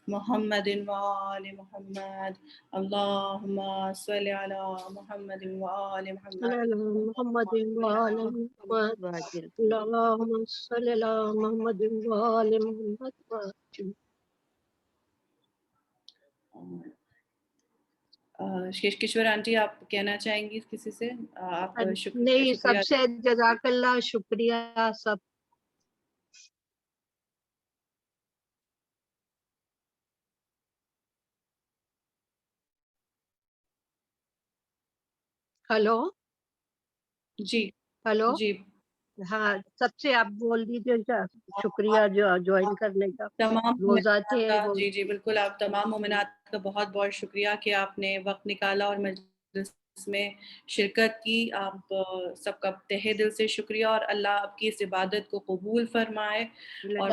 محمد وآل محمد. اللهم صل على محمد وآل محمد. محمد وعلى محمد اللهم صل على محمد وعلى محمد. کشور آنٹی آپ کہنا چاہیں گی کسی سے؟ آپ نہیں، شکریہ سب سے جزاک اللہ، شکریہ سب. ہلو جی ہلو جی ہاں، سب سے آپ بول دیجیے شکریہ جو جوائن کرنے کا. تمام روزہ تھے مومنات کا، وہ. جی جی بالکل، آپ تمام مومنات کا بہت بہت شکریہ کہ آپ نے وقت نکالا اور مجلس میں شرکت کی. آپ سب کا تہہ دل سے شکریہ، اور اللہ آپ کی اس عبادت کو قبول فرمائے اور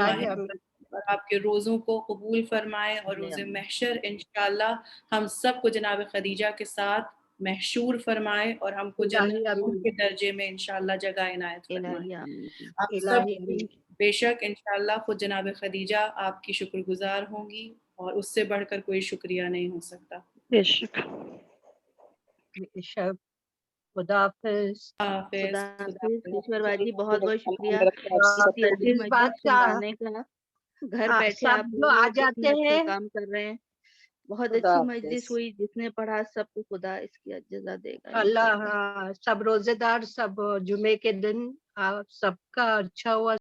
آپ کے روزوں کو قبول فرمائے، اور روز محشر انشاءاللہ ہم سب کو جناب خدیجہ کے ساتھ محشور فرمائے اور ہم کو جنت کے درجے میں انشاءاللہ جگہ عنایت فرمائے. آپ سب بے شک انشاءاللہ خود جناب خدیجہ آپ کی شکر گزار ہوں گی، اور اس سے بڑھ کر کوئی شکریہ نہیں ہو سکتا. بے شک. خدا حافظ. کشور باجی بہت بہت شکریہ اتنی اس بات کا سنانے کا. گھر بیٹھے آپ سب جو آ جاتے ہیں. کام کر رہے ہیں. بہت اچھی مجلس ہوئی، جس نے پڑھا سب کو خدا اس کی جزا دے گا. اللہ سب روزے دار، سب جمعے کے دن سب کا اچھا ہوا.